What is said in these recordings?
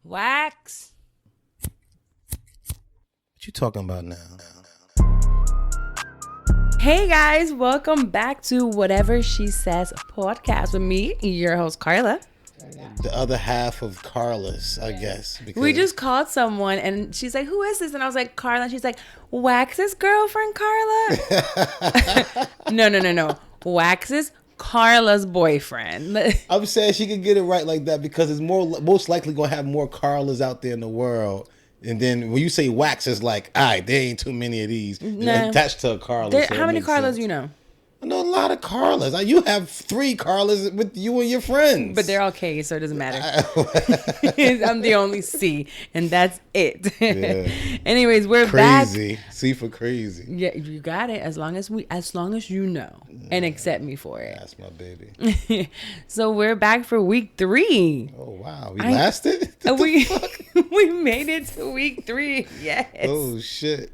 Wax. What you talking about now? Hey guys, welcome back to Whatever She Says podcast with me, your host Carla. The other half of Carla's, I guess. Because We just called someone and she's like, "Who is this?" And I was like, "Carla." And she's like, "Wax's girlfriend, Carla." No. Wax's Carla's boyfriend. I'm saying she could get it right like that because it's most likely gonna have more Carlas out there in the world. And then when you say Wax, it's like, all right, there ain't too many of these attached to a Carla. How many Carlas do you know? I know a lot of Carlas. You have 3 Carlas with you and your friends. But they're all K, so it doesn't matter. I'm the only C, and that's it. Yeah. Anyways, we're back. Crazy. C for crazy. Yeah, you got it. As long as you know and accept me for it. That's my baby. So we're back for week 3. Oh wow, we lasted. We made it to week 3. Yes. Oh shit.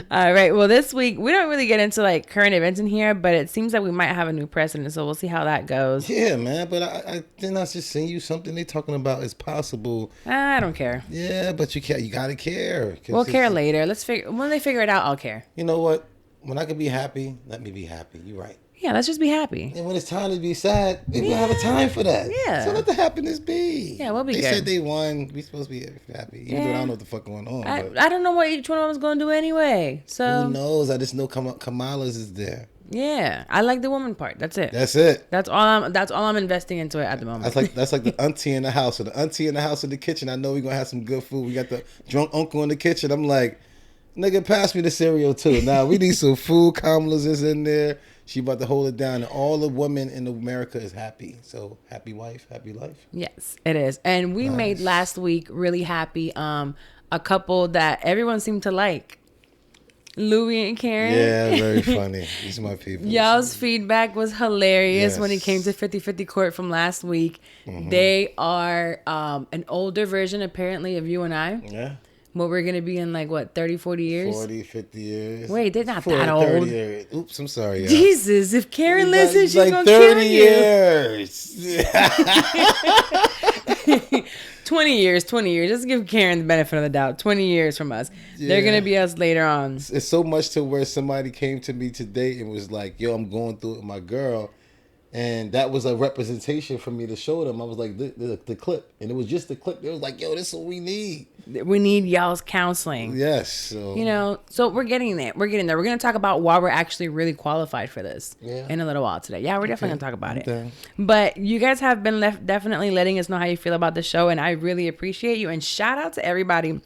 All right. Well, this week we don't really get into like current events in here, but it seems like we might have a new president, so we'll see how that goes. Yeah, man. But I didn't I just send you something they talking about is possible. I don't care. Yeah, but you can't. You gotta care. We'll care later. When they figure it out, I'll care. You know what? When I can be happy, let me be happy. You're right. Yeah, let's just be happy. And when it's time to be sad, we don't have a time for that. Yeah. So let the happiness be. Yeah, we'll be good. They said they won. We supposed to be happy. Even though I don't know what the fuck going on. I don't know what each one of them is going to do anyway. So who knows? I just know Kamala's is there. Yeah, I like the woman part. That's it. That's it. That's all I'm investing into it at the moment. That's like the auntie in the house. So the auntie in the house in the kitchen. I know we're gonna have some good food. We got the drunk uncle in the kitchen. I'm like, nigga, pass me the cereal too. Now we need some food. Kamala's is in there. She about to hold it down, and all the women in America is happy. So happy wife, happy life. Yes, it is. And we made last week really happy. A couple that everyone seemed to like. Louis and Karen. Yeah, very funny. These are my people. Y'all's feedback was hilarious when it came to 50-50 Court from last week. Mm-hmm. They are an older version, apparently, of you and I. Yeah. What we're going to be in, 30, 40 years? 40, 50 years. Wait, they're not that old. 30 years. Oops, I'm sorry. Y'all. Jesus, if Karen listens, she's going to 30 kill years. you. 20 years. Let's give Karen the benefit of the doubt. 20 years from us. Yeah. They're going to be us later on. It's so much to where somebody came to me today and was like, yo, I'm going through it with my girl. And that was a representation for me to show them. I was like, the clip. And it was just the clip. It was like, yo, this is what we need. We need y'all's counseling. Yes. So. So we're getting there. We're going to talk about why we're actually really qualified for this in a little while today. Yeah, we're definitely going to talk about it. But you guys have been definitely letting us know how you feel about the show. And I really appreciate you. And shout out to everybody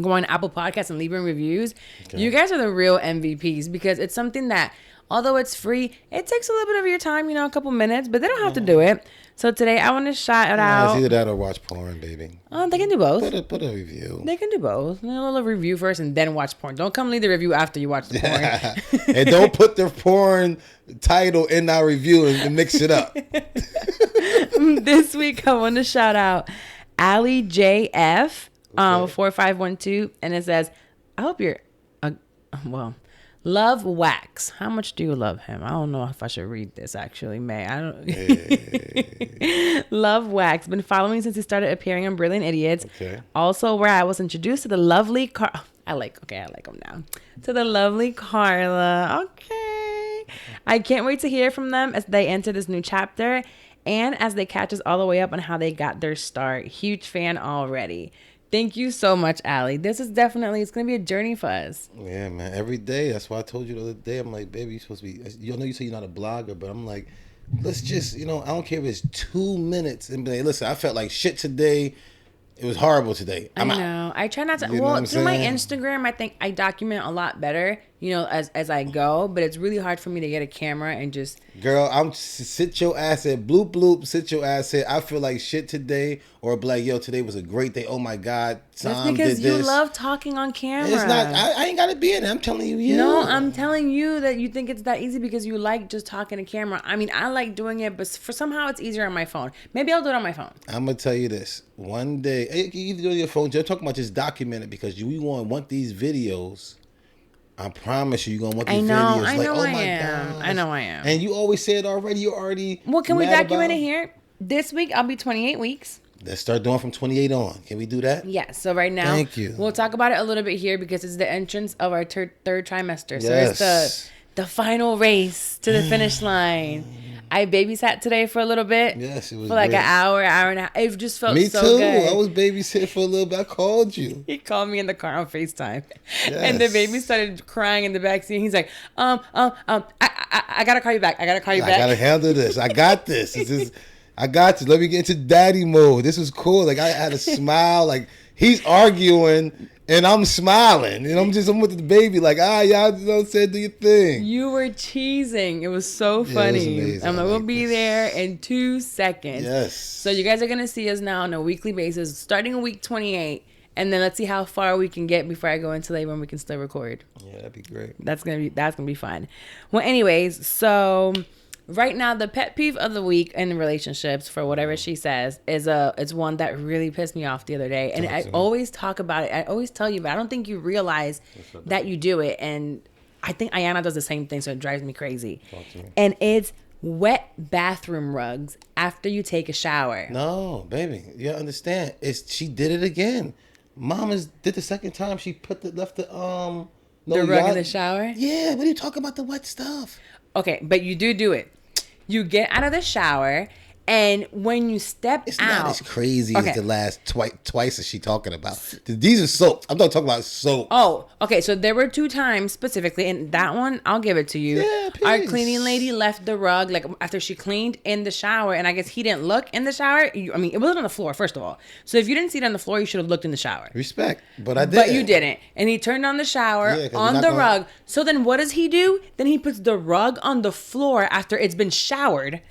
going to Apple Podcasts and leaving reviews. Okay. You guys are the real MVPs because it's something that, although it's free, it takes a little bit of your time, a couple minutes, but they don't have to do it. So today I want to shout it out. It's either that or watch porn, baby. They can do both. Put a review. They can do both. A little review first and then watch porn. Don't come leave the review after you watch the porn. And don't put the porn title in our review and mix it up. This week I want to shout out Allie JF 4512, and it says, I hope you're love Wax. How much do you love him? I don't know if I should read this actually, May. I don't. Hey. Love Wax. Been following since he started appearing on Brilliant Idiots. Okay. Also, where I was introduced to the lovely I like him now. To the lovely Carla. Okay. I can't wait to hear from them as they enter this new chapter and as they catch us all the way up on how they got their start. Huge fan already. Thank you so much, Allie. This is it's going to be a journey for us. Yeah, man. Every day. That's why I told you the other day. I'm like, baby, you're supposed to be, you say you're not a blogger, but I'm like, let's just, I don't care if it's 2 minutes. And be like, listen, I felt like shit today. It was horrible today. I know. I try not to. Through my Instagram, I think I document a lot better, as I go. But it's really hard for me to get a camera and just. Girl, I'm sit your ass at bloop bloop. Sit your ass at. I feel like shit today, or be like, yo, today was a great day. Oh my God, Tom did this. That's because you love talking on camera. It's not. I ain't gotta be in it. I'm telling you. No, I'm telling you that you think it's that easy because you like just talking to camera. I mean, I like doing it, but for somehow it's easier on my phone. Maybe I'll do it on my phone. I'm gonna tell you this. One day, you either do it on your phone. You're talking about just document it because you want these videos. I promise you're gonna want these videos. I know I am. And you always say it already. You already. Well, can we document it here? This week I'll be 28 weeks. Let's start doing from 28 on. Can we do that? Yes. So right now, thank you. We'll talk about it a little bit here because it's the entrance of our third trimester. So it's the final race to the finish line. I babysat today for a little bit. Yes, it was for like great. an hour and a half. It just felt Me so too. good. I was babysitting for a little bit. I called you. He called me in the car on FaceTime, and the baby started crying in the backseat. He's like, I gotta call you back. I gotta handle this. I got this. I got this. Let me get into daddy mode. This was cool. Like I had a smile. Like he's arguing. And I'm smiling, and I'm with the baby, like, y'all don't say do your thing. You were cheesing. It was so funny. It was I'm like, we'll be there in 2 seconds. Yes. So you guys are gonna see us now on a weekly basis, starting week 28, and then let's see how far we can get before I go into labor and we can still record. Yeah, that'd be great. That's gonna be fun. Well, anyways, so. Right now, the pet peeve of the week in relationships, for whatever she says, it's one that really pissed me off the other day. And I always talk about it. I always tell you, but I don't think you realize that you do it. And I think Ayana does the same thing, so it drives me crazy. And it's wet bathroom rugs after you take a shower. No, baby, you understand? She did it again. Mama's did the second time. She left the rug in the shower. Yeah, what are you talking about the wet stuff? Okay, but you do it. You get out of the shower, and when you step out... It's not as crazy as the last twice as she talking about. These are soaps. I'm not talking about soap. Oh, okay. So there were 2 times specifically, and that one, I'll give it to you. Yeah, please. Our cleaning lady left the rug, like, after she cleaned in the shower, and I guess he didn't look in the shower. I mean, it wasn't on the floor, first of all. So if you didn't see it on the floor, you should have looked in the shower. Respect. But I did. But you didn't. And he turned on the shower on the rug. So then what does he do? Then he puts the rug on the floor after it's been showered.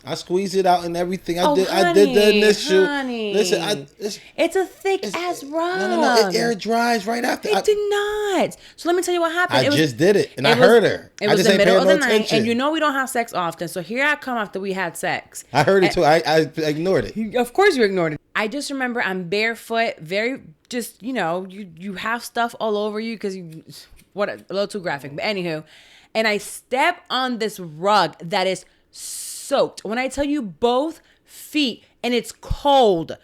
I squeezed it out and everything. I did the initial. Honey. Listen, it's a thick ass rug. No. It air dries right after. It did not. So let me tell you what happened. I just did it, and I heard her. It was the middle of the night, and you know we don't have sex often. So here I come after we had sex. I heard it too. I ignored it. Of course you ignored it. I just remember I'm barefoot, you have stuff all over you because a little too graphic. But anywho, and I step on this rug that is soaked. When I tell you both feet, and it's cold.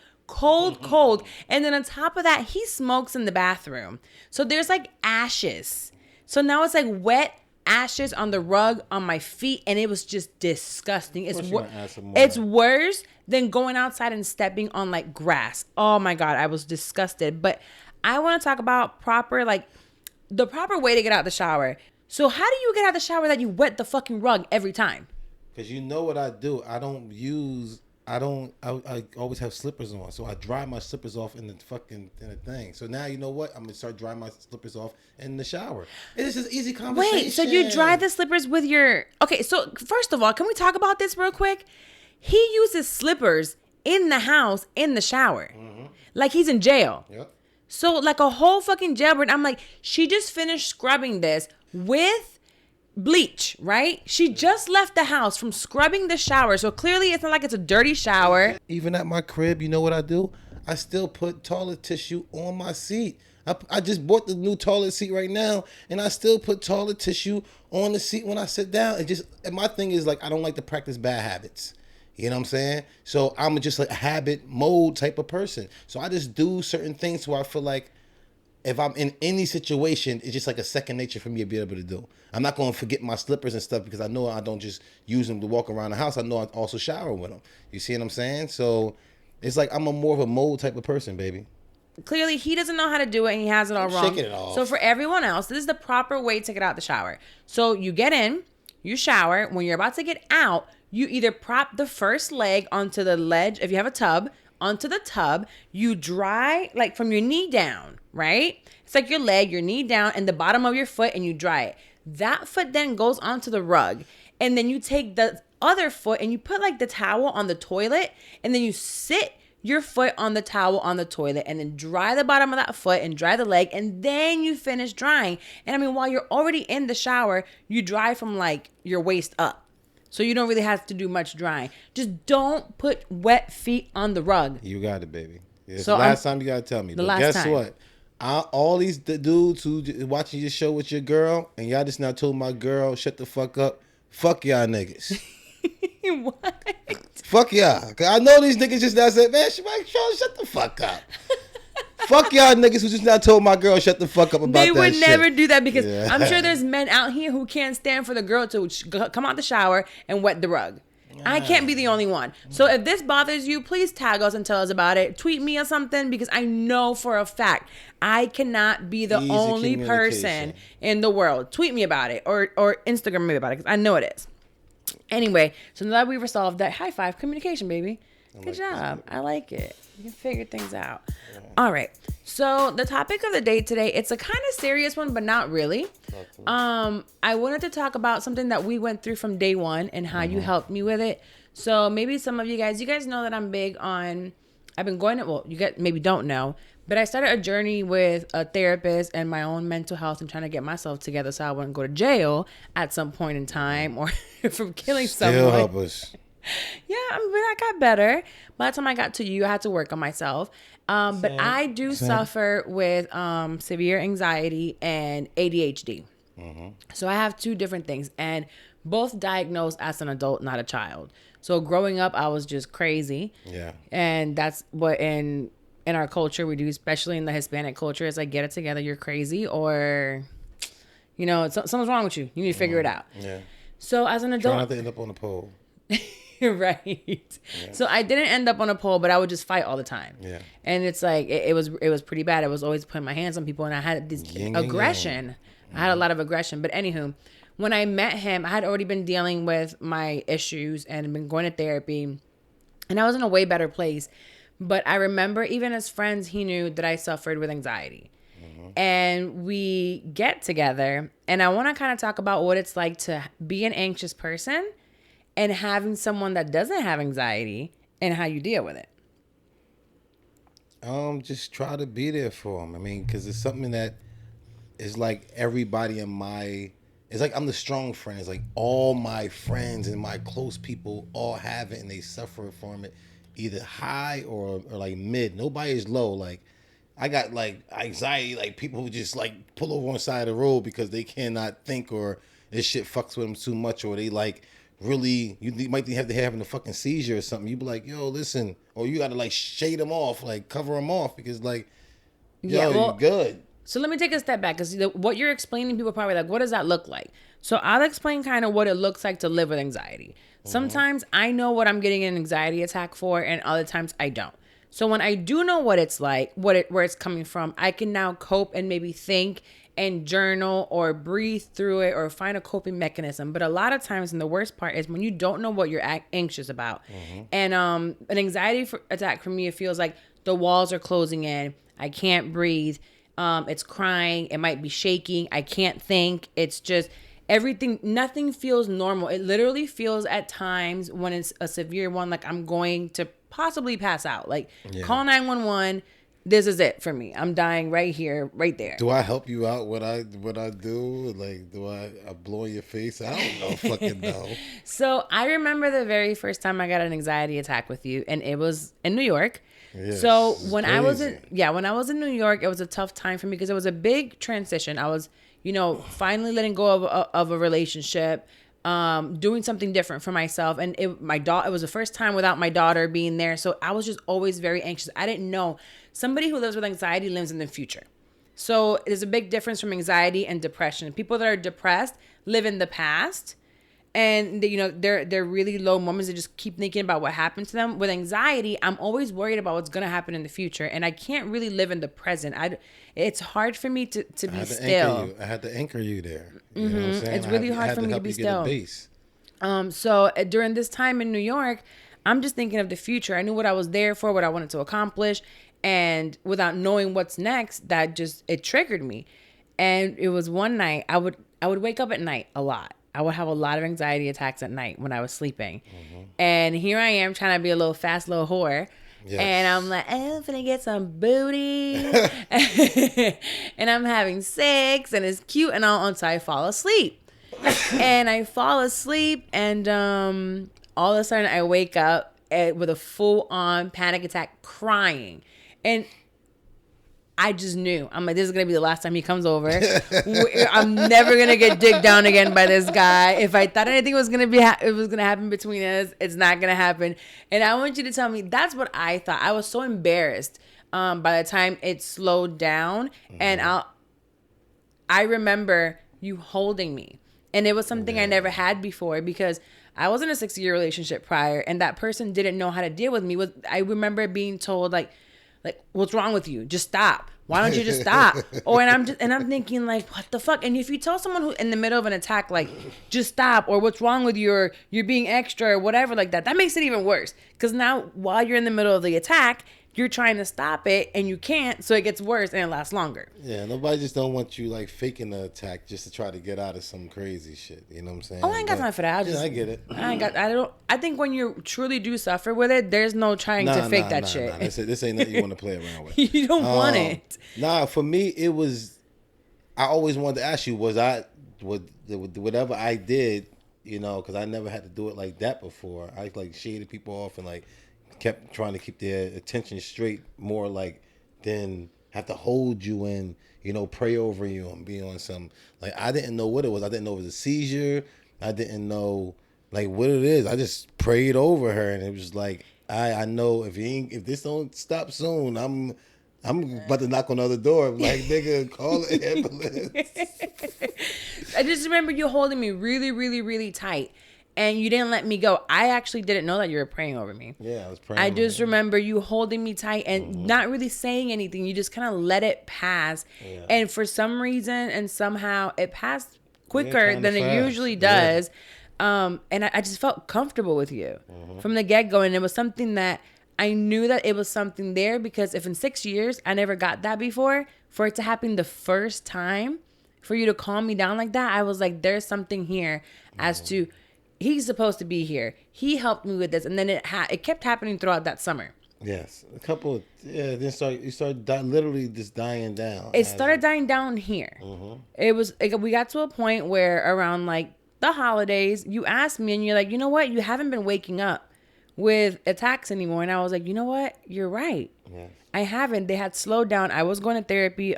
And then on top of that, he smokes in the bathroom. So there's like ashes. So now it's like wet ashes on the rug on my feet, and it was just disgusting. It's worse than going outside and stepping on like grass. Oh my God, I was disgusted. But I want to talk about the proper way to get out the shower. So how do you get out the shower that you wet the fucking rug every time? Because you know what I do. I always have slippers on. So I dry my slippers off in the thing. So now you know what? I'm going to start drying my slippers off in the shower. It's just easy conversation. Wait, so you dry the slippers with your... Okay, so first of all, can we talk about this real quick? He uses slippers in the house, in the shower. Mm-hmm. Like he's in jail. Yep. So like a whole fucking jailbird. I'm like, she just finished scrubbing this with bleach, right? She just left the house from scrubbing the shower. So clearly it's not like it's a dirty shower. Even at my crib, you know what I do? I still put toilet tissue on my seat. I just bought the new toilet seat right now, and I still put toilet tissue on the seat when I sit down. And my thing is, like, I don't like to practice bad habits. You know what I'm saying? So I'm just like a habit mode type of person. So I just do certain things where I feel like if I'm in any situation, it's just like a second nature for me to be able to do. I'm not going to forget my slippers and stuff because I know I don't just use them to walk around the house. I know I also shower with them. You see what I'm saying? So it's like I'm more of a mode type of person, baby. Clearly, he doesn't know how to do it, and he has it all wrong. Shaking it off. So for everyone else, this is the proper way to get out the shower. So you get in, you shower. When you're about to get out, you either prop the first leg onto the ledge, if you have a tub, onto the tub. You dry, like from your knee down, right? It's like your leg, your knee down, and the bottom of your foot, and you dry it. That foot then goes onto the rug. And then you take the other foot, and you put like the towel on the toilet, and then you sit your foot on the towel on the toilet, and then dry the bottom of that foot and dry the leg, and then you finish drying. And I mean, while you're already in the shower, you dry from like your waist up. So you don't really have to do much drying. Just don't put wet feet on the rug. You got it, baby. It's so the last time you got to tell me. The but last guess time. what? All these dudes who watching your show with your girl, and y'all just now told my girl, shut the fuck up. Fuck y'all niggas. What? Fuck y'all. Cause I know these niggas just now said, man, shut the fuck up. Fuck y'all niggas who just now told my girl shut the fuck up about that shit. They would never do that because I'm sure there's men out here who can't stand for the girl to come out the shower and wet the rug. I can't be the only one. So if this bothers you, please tag us and tell us about it. Tweet me or something because I know for a fact I cannot be the only person in the world. Tweet me about it or Instagram me about it because I know it is. Anyway, so now that we resolved that, high five, communication, baby. Good job. I like it. You can figure things out. Yeah. All right. So the topic of the day today, it's a kind of serious one, but not really. I wanted to talk about something that we went through from day one and how you helped me with it. So maybe some of you guys know that I'm big on, I've been going to, well, you guys maybe don't know, but I started a journey with a therapist and my own mental health and trying to get myself together so I wouldn't go to jail at some point in time or from killing someone. Still help us. Yeah, I got better. By the time I got to you, I had to work on myself. But I do suffer with severe anxiety and ADHD. So I have two different things and both diagnosed as an adult, not a child. So growing up, I was just crazy. Yeah. And that's what in our culture we do, especially in the Hispanic culture, is like, get it together, you're crazy, or, something's wrong with you. You need to figure it out. Yeah. So as an adult... Try not to end up on a pole. Right. Yeah. So I didn't end up on a pole, but I would just fight all the time. Yeah. And it's like, it was pretty bad. I was always putting my hands on people and I had this aggression. I had a lot of aggression. But anywho, when I met him, I had already been dealing with my issues and been going to therapy. And I was in a way better place. But I remember even as friends, he knew that I suffered with anxiety. And we get together and I want to kind of talk about what it's like to be an anxious person and having someone that doesn't have anxiety and how you deal with it. Just try to be there for them. I mean, because it's something that is like everybody it's like I'm the strong friend. It's like all my friends and my close people all have it and they suffer from it, either high or like mid. Nobody is low. Like I got like anxiety, like people who just like pull over on the side of the road because they cannot think or this shit fucks with them too much or they like really, you might have to having a fucking seizure or something. You be like, yo, listen, or you got to like shade them off, like cover them off because like, yo, you good. So let me take a step back because what you're explaining, people are probably like, what does that look like? So I'll explain kind of what it looks like to live with anxiety. Sometimes I know what I'm getting an anxiety attack for and other times I don't. So when I do know what it's like, where it's coming from, I can now cope and maybe think and journal or breathe through it or find a coping mechanism. But a lot of times, and the worst part is when you don't know what you're anxious about. And an anxiety attack for me, it feels like the walls are closing in. I can't breathe. It's crying. It might be shaking. I can't think. It's just everything. Nothing feels normal. It literally feels at times when it's a severe one, like I'm going to possibly pass out. Like call 911. This is it for me. I'm dying right here, right there. Do I help you out? What I do? Like, do I blow in your face? I don't know. Fucking know. So I remember the very first time I got an anxiety attack with you, and it was in New York. Yes, so when I was in New York, it was a tough time for me because it was a big transition. I was, finally letting go of a relationship. Doing something different for myself. And it was the first time without my daughter being there. So I was just always very anxious. I didn't know somebody who lives with anxiety lives in the future. So there's a big difference from anxiety and depression. People that are depressed live in the past and they're really low moments. They just keep thinking about what happened to them. With anxiety, I'm always worried about what's going to happen in the future. And I can't really live in the present. It's hard for me to be still. I had to anchor you there. You know what I'm saying? It's really hard for me to be still. So during this time in New York, I'm just thinking of the future. I knew what I was there for, what I wanted to accomplish. And without knowing what's next, it triggered me. And it was one night, I would wake up at night a lot. I would have a lot of anxiety attacks at night when I was sleeping. And here I am trying to be a little fast little whore. Yes. And I'm like, I'm finna get some booty. And I'm having sex and it's cute and all until I fall asleep. And I fall asleep and all of a sudden I wake up with a full on panic attack crying. And I just knew. I'm like, this is going to be the last time he comes over. I'm never going to get digged down again by this guy. If I thought anything was going to be, it was going to happen between us, it's not going to happen. And I want you to tell me, that's what I thought. I was so embarrassed by the time it slowed down. And I remember you holding me. And it was something I never had before because I was in a 6-year relationship prior. And that person didn't know how to deal with me. I remember being told, like, what's wrong with you? Just stop. Why don't you just stop? And I'm thinking, like, what the fuck? And if you tell someone who in the middle of an attack, like, just stop, or what's wrong with you, or you're being extra, or whatever like that makes it even worse. Because now, while you're in the middle of the attack, you're trying to stop it and you can't, so it gets worse and it lasts longer. Yeah, nobody just don't want you like faking the attack just to try to get out of some crazy shit. You know what I'm saying? Oh, I ain't got time for that. I get it. I think when you truly do suffer with it, there's no trying to fake that shit. This ain't nothing you want to play around with. You don't want it. Nah, for me, it was. I always wanted to ask you, whatever I did, you know, because I never had to do it like that before. I like shaded people off and like kept trying to keep their attention straight, more like than have to hold you and, you know, pray over you and be on some, like, I didn't know what it was. I didn't know it was a seizure. I didn't know like what it is. I just prayed over her and it was like, I know if this don't stop soon, I'm about to knock on the other door. I'm like, nigga, call an ambulance. I just remember you holding me really, really, really tight. And you didn't let me go. I actually didn't know that you were praying over me. Yeah, I was praying. I just remember you holding me tight and not really saying anything. You just kind of let it pass. Yeah. And for some reason and somehow it passed quicker than it usually does. Yeah. And I just felt comfortable with you from the get-go. And it was something that I knew that it was something there because if in 6 years I never got that before, for it to happen the first time, for you to calm me down like that, I was like, there's something here as to... He's supposed to be here. He helped me with this, and then it kept happening throughout that summer. Yes, then you started literally just dying down. It started dying down here. It was we got to a point where around like the holidays, you asked me, and you're like, you know what, you haven't been waking up with attacks anymore, and I was like, you know what, you're right. Yes. I haven't. They had slowed down. I was going to therapy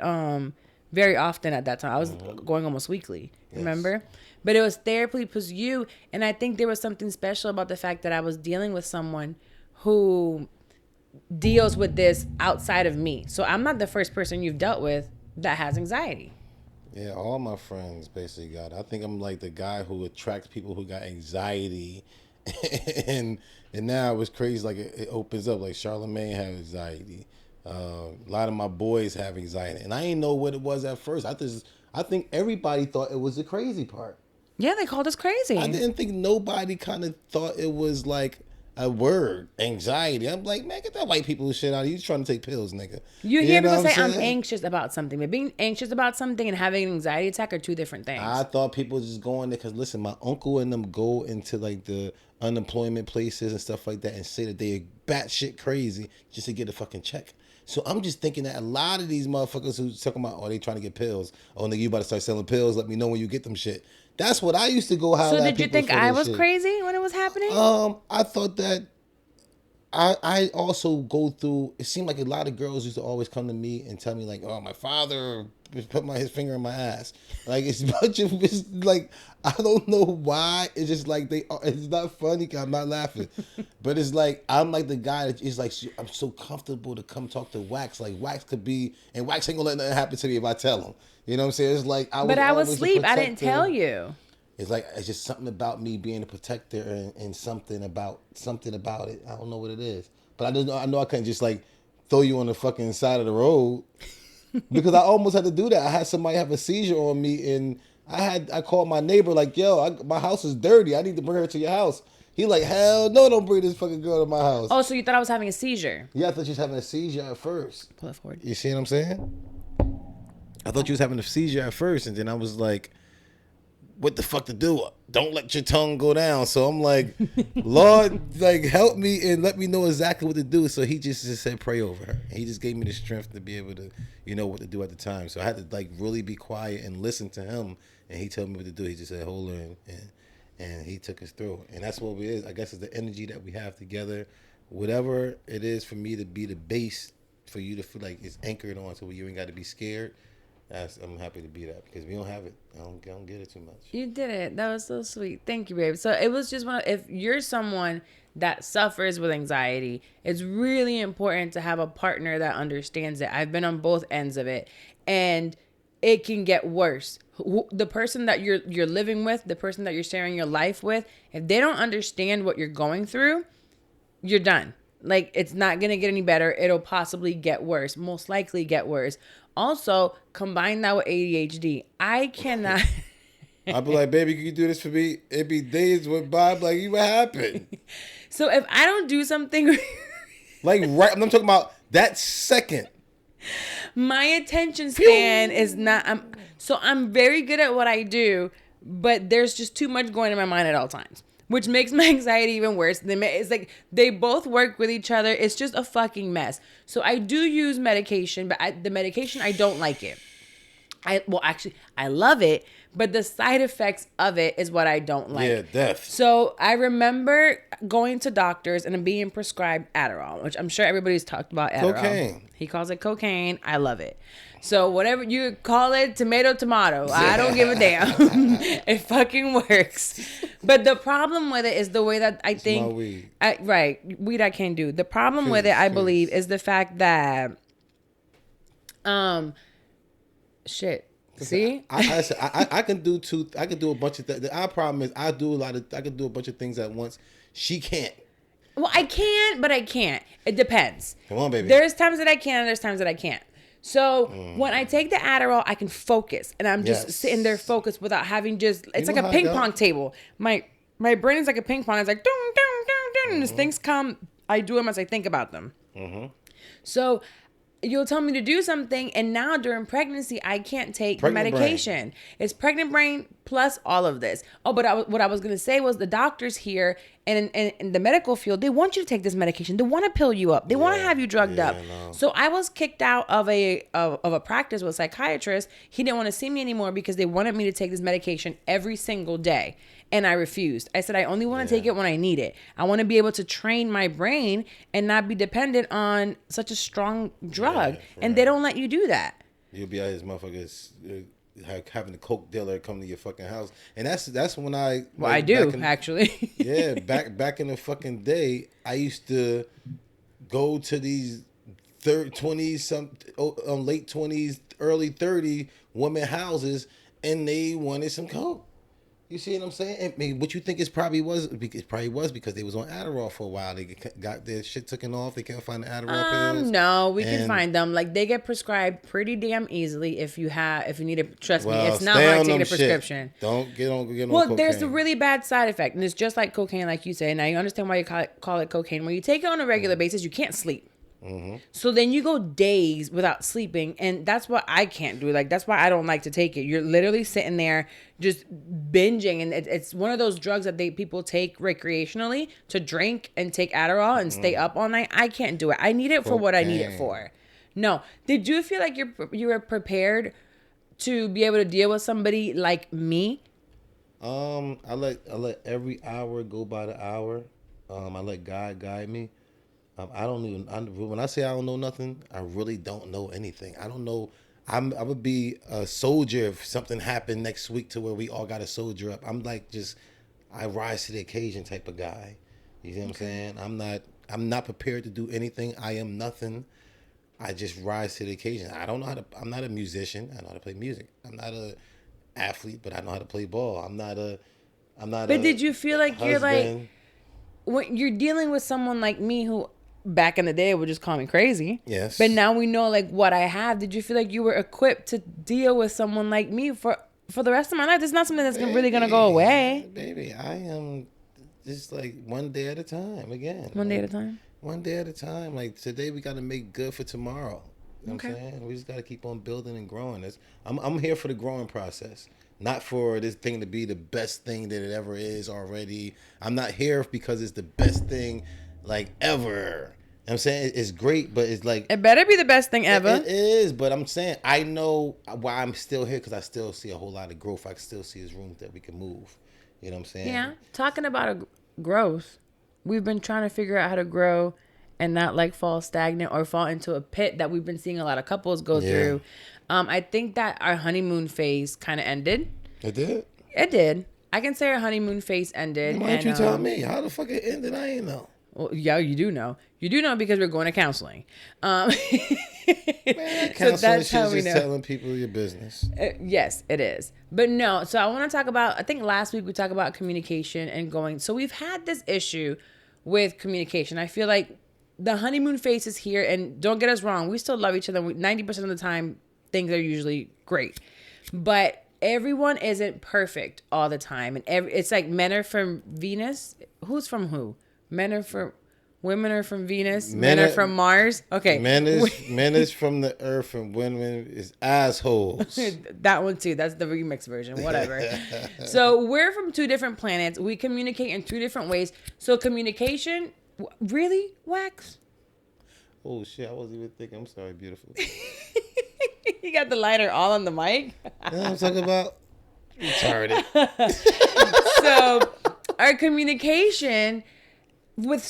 very often at that time. I was going almost weekly. Yes. Remember? But it was therapy because you, and I think there was something special about the fact that I was dealing with someone who deals with this outside of me. So I'm not the first person you've dealt with that has anxiety. Yeah, all my friends basically got it. I think I'm like the guy who attracts people who got anxiety. and now it was crazy. Like it opens up. Like Charlamagne have anxiety. A lot of my boys have anxiety. And I didn't know what it was at first. I think everybody thought it was the crazy part. Yeah, they called us crazy. I didn't think nobody kind of thought it was like a word, anxiety. I'm like, man, get that white people shit out of you. You trying to take pills, nigga. You hear people say, I'm anxious about something. But being anxious about something and having an anxiety attack are two different things. I thought people just going there because, listen, my uncle and them go into like the unemployment places and stuff like that and say that they batshit crazy just to get a fucking check. So I'm just thinking that a lot of these motherfuckers who's talking about, they trying to get pills. Oh, nigga, you about to start selling pills. Let me know when you get them shit. That's what I used to go holler at. So did you think I was crazy when it was happening? I thought that I also go through, it seemed like a lot of girls used to always come to me and tell me like, oh, my father put his finger in my ass. Like it's like, I don't know why. It's just like it's not funny because I'm not laughing. But it's like, I'm like the guy that is like, I'm so comfortable to come talk to Wax. Like Wax could be, and Wax ain't gonna let nothing happen to me if I tell him. You know what I'm saying? It's like, I was asleep. I didn't tell you. It's like, it's just something about me being a protector and something about it. I don't know what it is. But I know I couldn't just like throw you on the fucking side of the road because I almost had to do that. I had somebody have a seizure on me and I called my neighbor like, yo, my house is dirty. I need to bring her to your house. He like, hell no, don't bring this fucking girl to my house. Oh, so you thought I was having a seizure? Yeah, I thought you was having a seizure at first. Pull it forward. You see what I'm saying? I thought you was having a seizure at first, and then I was like, what the fuck to do? Don't let your tongue go down. So I'm like, Lord, like help me and let me know exactly what to do. So he just said, pray over her. And he just gave me the strength to be able to, you know, what to do at the time. So I had to like really be quiet and listen to him. And he told me what to do. He just said, hold her and he took us through. And that's what it is. I guess it's the energy that we have together. Whatever it is for me to be the base for you to feel like it's anchored on, so you ain't got to be scared. I'm happy to be that because we don't have it. I don't get it too much. You did it. That was so sweet. Thank you, babe. So it was just if you're someone that suffers with anxiety, it's really important to have a partner that understands it. I've been on both ends of it, and it can get worse. The person that you're living with, the person that you're sharing your life with, if they don't understand what you're going through, you're done. Like, it's not going to get any better. It'll possibly get worse, most likely get worse. Also, combine that with ADHD. I cannot. I'd be like, baby, can you do this for me? It'd be days with Bob. Like, what happened? So if I don't do something. Like, right, I'm talking about that second. My attention span is not. I'm very good at what I do, but there's just too much going in my mind at all times, which makes my anxiety even worse. It's like they both work with each other. It's just a fucking mess. So I do use medication, but the medication, I don't like it. I love it, but the side effects of it is what I don't like. Yeah, death. So I remember going to doctors and being prescribed Adderall, which I'm sure everybody's talked about Adderall. Cocaine. He calls it cocaine. I love it. So whatever you call it, tomato. I don't give a damn. It fucking works. But the problem with it is the way that I think. My weed. Weed I can't do. The problem with it, I believe, is the fact that, shit. See, I can do I can do a bunch of things. Our problem is I can do a bunch of things at once. She can't. Well, I can, but I can't. It depends. Come on, baby. There's times that I can, and there's times that I can't. So when I take the Adderall, I can focus, and I'm just sitting there focused without having it's like a ping pong table. My brain is like a ping pong. It's like dun dun dun dun, and as things come, I do them as I think about them. Mm-hmm. So you'll tell me to do something, and now during pregnancy, I can't take medication. Brain. It's pregnant brain plus all of this. Oh, but what I was going to say was the doctors here and in the medical field, they want you to take this medication. They want to pill you up. They want to have you drugged up. No. So I was kicked out of a practice with a psychiatrist. He didn't want to see me anymore because they wanted me to take this medication every single day. And I refused. I said, I only want to take it when I need it. I want to be able to train my brain and not be dependent on such a strong drug. And they don't let you do that. You'll be out his motherfuckers having a coke dealer come to your fucking house. And that's when I... Well, I do, actually. Yeah, back in the fucking day, I used to go to these 20s, late 20s, early 30 women houses, and they wanted some coke. You see what I'm saying? I mean, what you think it probably was because they was on Adderall for a while. They got their shit taken off. They can't find the Adderall pills. No, we can find them. Like, they get prescribed pretty damn easily if you need it. Trust me, it's not hard to get a prescription. Shit. Don't get on Well, cocaine. There's a really bad side effect, and it's just like cocaine, like you say. Now you understand why you call it cocaine. When you take it on a regular basis, you can't sleep. Mm-hmm. So then you go days without sleeping, and that's what I can't do. Like, that's why I don't like to take it. You're literally sitting there just binging, and it's one of those drugs that people take recreationally to drink and take Adderall and stay up all night. I can't do it. I need it for what I need it for. No. Did you feel like you were prepared to be able to deal with somebody like me? I let every hour go by the hour. I let God guide me. When I say I don't know nothing, I really don't know anything. I don't know. I would be a soldier if something happened next week to where we all got to soldier up. I'm like I rise to the occasion type of guy. You see what I'm saying? I'm not prepared to do anything. I am nothing. I just rise to the occasion. I'm not a musician. I know how to play music. I'm not a athlete, but I know how to play ball. I'm not. But did you feel like you're like, when you're dealing with someone like me who back in the day would just call me crazy? Yes. But now we know like what I have. Did you feel like you were equipped to deal with someone like me for the rest of my life? It's not something that's really going to go away. Baby, I am just like one day at a time again. One day at a time? One day at a time. Like today we got to make good for tomorrow. You know what I'm saying? We just got to keep on building and growing. I'm here for the growing process. Not for this thing to be the best thing that it ever is already. I'm not here because it's the best thing like ever. You know what I'm saying? It's great, but it's like... It better be the best thing ever. It is, but I'm saying I know why I'm still here because I still see a whole lot of growth. I can still see there's room that we can move. You know what I'm saying? Yeah. Talking about a growth, we've been trying to figure out how to grow and not like fall stagnant or fall into a pit that we've been seeing a lot of couples go through. I think that our honeymoon phase kind of ended. It did? It did. I can say our honeymoon phase ended. Why didn't you tell me? How the fuck it ended? I ain't know. Well, yeah, you do know. You do know because we're going to counseling. Man, counseling so that's how we know. Telling people your business. Yes, it is. But no, so I want to talk about, I think last week we talked about communication and going. So we've had this issue with communication. I feel like the honeymoon phase is here, and don't get us wrong, we still love each other. 90% of the time, things are usually great. But everyone isn't perfect all the time. And it's like men are from Venus. Who's from who? Women are from Venus. Men are from Mars. Okay. Men is from the earth and women is assholes. That one too. That's the remix version. Whatever. So we're from two different planets. We communicate in two different ways. So communication, really, Wax? Oh shit! I wasn't even thinking. I'm sorry, beautiful. You got the lighter all on the mic. You know what I'm talking about? Retarded. So our communication with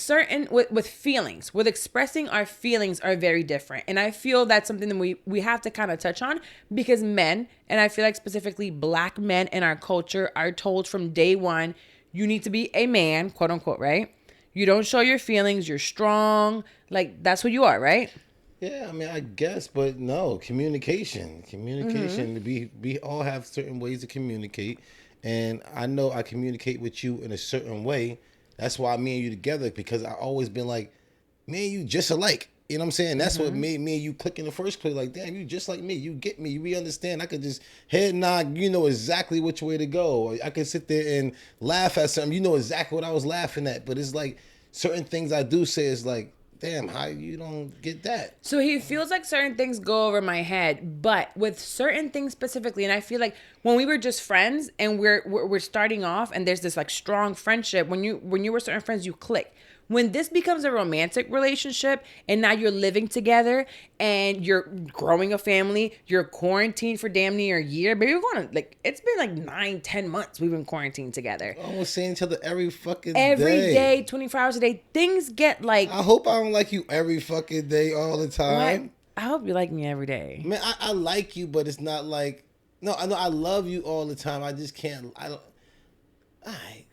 feelings, with expressing our feelings are very different. And I feel that's something that we have to kind of touch on, because men, and I feel like specifically black men in our culture, are told from day one, you need to be a man, quote unquote, right? You don't show your feelings, you're strong. Like, that's who you are, right? Yeah, I mean, I guess, but no, communication. Mm-hmm. We all have certain ways to communicate. And I know I communicate with you in a certain way. That's why me and you together, because I always been like, me and you just alike. You know what I'm saying? That's what made me and you click in the first place. Like, damn, you just like me. You get me. We understand. I could just head nod. You know exactly which way to go. I could sit there and laugh at something. You know exactly what I was laughing at. But it's like certain things I do say is like, damn, how you don't get that? So he feels like certain things go over my head, but with certain things specifically, and I feel like when we were just friends and we're starting off and there's this like strong friendship, when you were certain friends, you click. When this becomes a romantic relationship and now you're living together and you're growing a family, you're quarantined for damn near a year. Maybe we're going to, like, it's been like 9-10 months we've been quarantined together. Almost seeing each other every fucking every day. Every day, 24 hours a day. Things get like... I hope I don't like you every fucking day all the time. What? I hope you like me every day. Man, I like you, but it's not like... No, I know I love you all the time. I just can't... I don't... All right.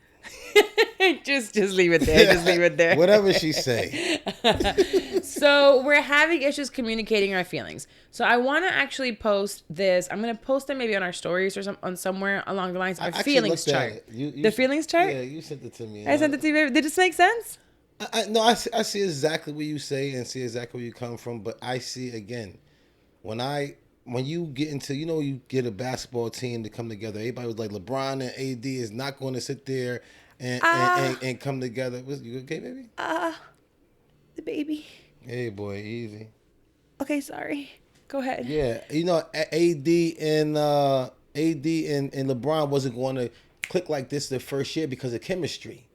just leave it there. Just leave it there. Whatever she say. So we're having issues communicating our feelings. So I want to actually post this. I'm going to post it maybe on our stories or on somewhere along the lines of our feelings chart. The feelings chart? Yeah, you sent it to me. I sent it to you. Did this make sense? I see exactly what you say and see exactly where you come from. But I see, again, when you get into, you get a basketball team to come together. Everybody was like, LeBron and AD is not going to sit there and come together. Was you okay, baby? The baby. Hey, boy, easy. Okay, sorry. Go ahead. Yeah, AD and LeBron wasn't going to click like this the first year because of chemistry.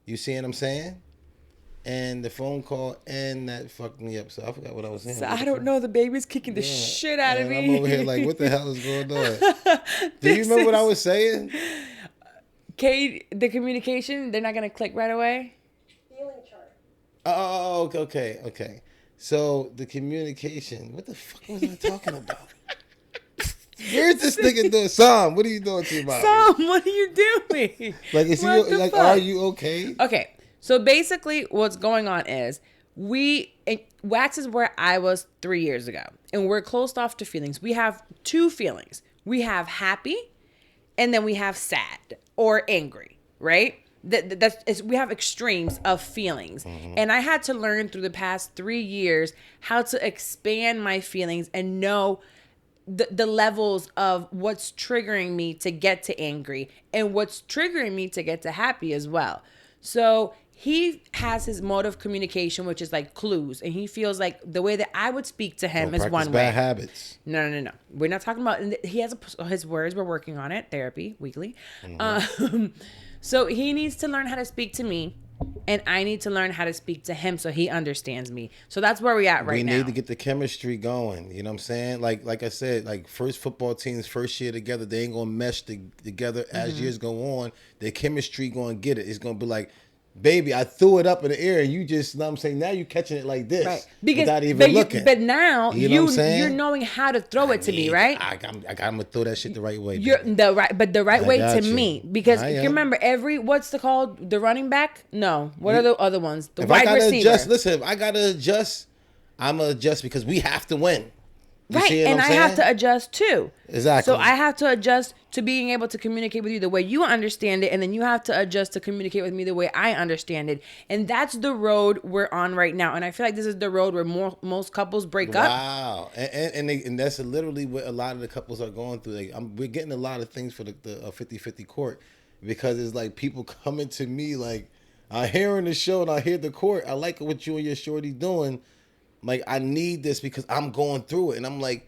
You see what I'm saying? And the phone call and that fucked me up. So I forgot what I was saying. So I don't know. The baby's kicking the shit out of me. I'm over here like, what the hell is going on? Do you remember what I was saying? Kate, the communication, they're not going to click right away? Feeling chart. Oh, okay. So the communication, what the fuck was I talking about? Where's this nigga doing? Sam, what are you doing to your body? Sam, what are you doing? Like, is he like, fuck? Are you okay? Okay. So basically what's going on is Wax is where I was 3 years ago, and we're closed off to feelings. We have two feelings. We have happy, and then we have sad or angry, right? We have extremes of feelings. Mm-hmm. And I had to learn through the past 3 years how to expand my feelings and know the levels of what's triggering me to get to angry and what's triggering me to get to happy as well. So he has his mode of communication, which is like clues. And he feels like the way that I would speak to him is one way. Bad habits. No. We're not talking about, he has his words. We're working on it. Therapy weekly. Mm-hmm. So he needs to learn how to speak to me, and I need to learn how to speak to him so he understands me. So that's where we're at right now. We need to get the chemistry going. You know what I'm saying? Like I said, like first football teams, first year together, they ain't going to mesh together as years go on. Their chemistry going to get it. It's going to be like, baby, I threw it up in the air, and you just, you know what I'm saying, now you catching it like this, right? Because without even looking. But now you know what I'm saying? You're knowing how to throw it to me, right? I'm gonna throw that shit the right way. You're baby. the right way to you. me, because you remember what's the called, the running back? No, what are the other ones? The wide receiver. Listen, if I gotta adjust, I'm gonna adjust because we have to win. Right, and I have to adjust too. Exactly. So I have to adjust to being able to communicate with you the way you understand it, and then you have to adjust to communicate with me the way I understand it. And that's the road we're on right now. And I feel like this is the road where most couples break up. Wow, and that's literally what a lot of the couples are going through. Like, we're getting a lot of things for the 50-50 court, because it's like people coming to me like, I hear in the show and I hear the court, I like what you and your shorty doing. Like, I need this because I'm going through it. And I'm like,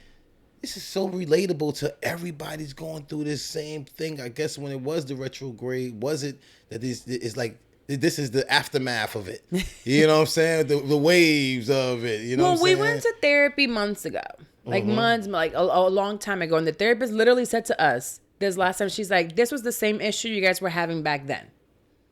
this is so relatable to everybody's going through this same thing. I guess when it was the retrograde, was it that this is like, this is the aftermath of it? You know what I'm saying? The waves of it. You know what I'm saying? Well, we went to therapy months ago. Like months, like a long time ago. And the therapist literally said to us this last time, she's like, this was the same issue you guys were having back then.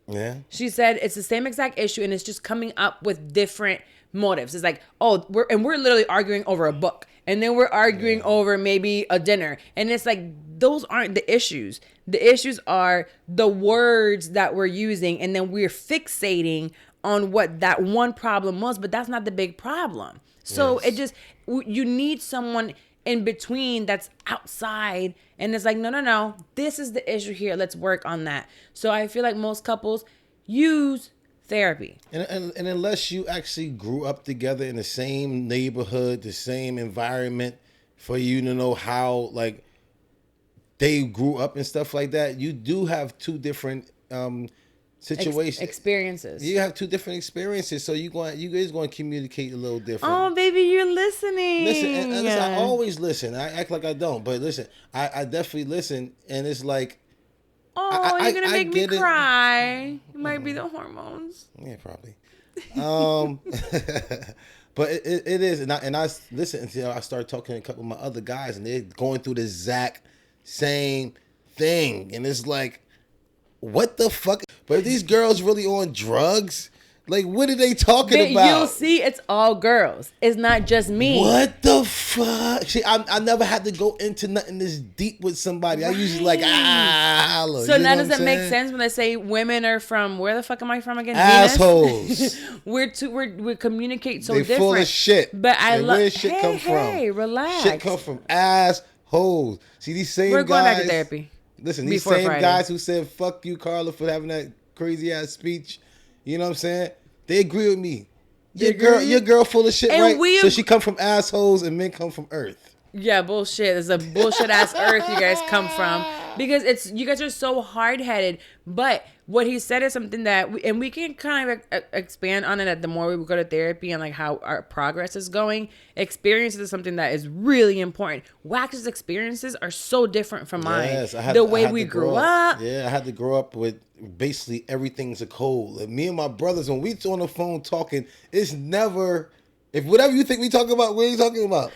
Yeah. She said it's the same exact issue, and it's just coming up with different motives. It's like, oh, we're literally arguing over a book, and then we're arguing over maybe a dinner, and it's like, those aren't the issues. The issues are the words that we're using, and then we're fixating on what that one problem was, but that's not the big problem. So you need someone in between that's outside, and it's like, no, this is the issue here, let's work on that. So I feel like most couples use therapy, and unless you actually grew up together in the same neighborhood, the same environment, for you to know how like they grew up and stuff like that, you do have two different situations, experiences. You have two different experiences, so you guys going to communicate a little different. Oh, baby, you're listening. Listen, and listen, I always listen. I act like I don't, but listen, I definitely listen, and it's like, you're gonna make me cry. It might be the hormones. Yeah, probably. But it is, and I listen until I start talking to a couple of my other guys, and they're going through the exact same thing, and it's like, what the fuck? But if these girls really on drugs, like, what are they talking about? You'll see, it's all girls. It's not just me. What the fuck? See, I never had to go into nothing this deep with somebody. Right. I usually like, holla. So now does it make sense when I say women are from, where the fuck am I from again? Assholes. we communicate so they different. Full of shit. But I love. Where shit come from? Hey, relax. Shit come from assholes. See, these same guys. We're going back to therapy. Listen, these same guys who said "fuck you, Carla," for having that crazy ass speech. You know what I'm saying? They agree with me. Your girl full of shit, and right? So she come from assholes, and men come from earth. Yeah, bullshit. It's a bullshit ass earth you guys come from, because you guys are so hard headed. But what he said is something that we can kind of expand on it the more we go to therapy, and like how our progress is going. Experiences is something that is really important. Wax's experiences are so different from mine. Yes, the way we grew up. Yeah, I had to grow up with basically everything's a cold. And me and my brothers, when we on the phone talking, it's never, if whatever you think we talking about, what are you talking about?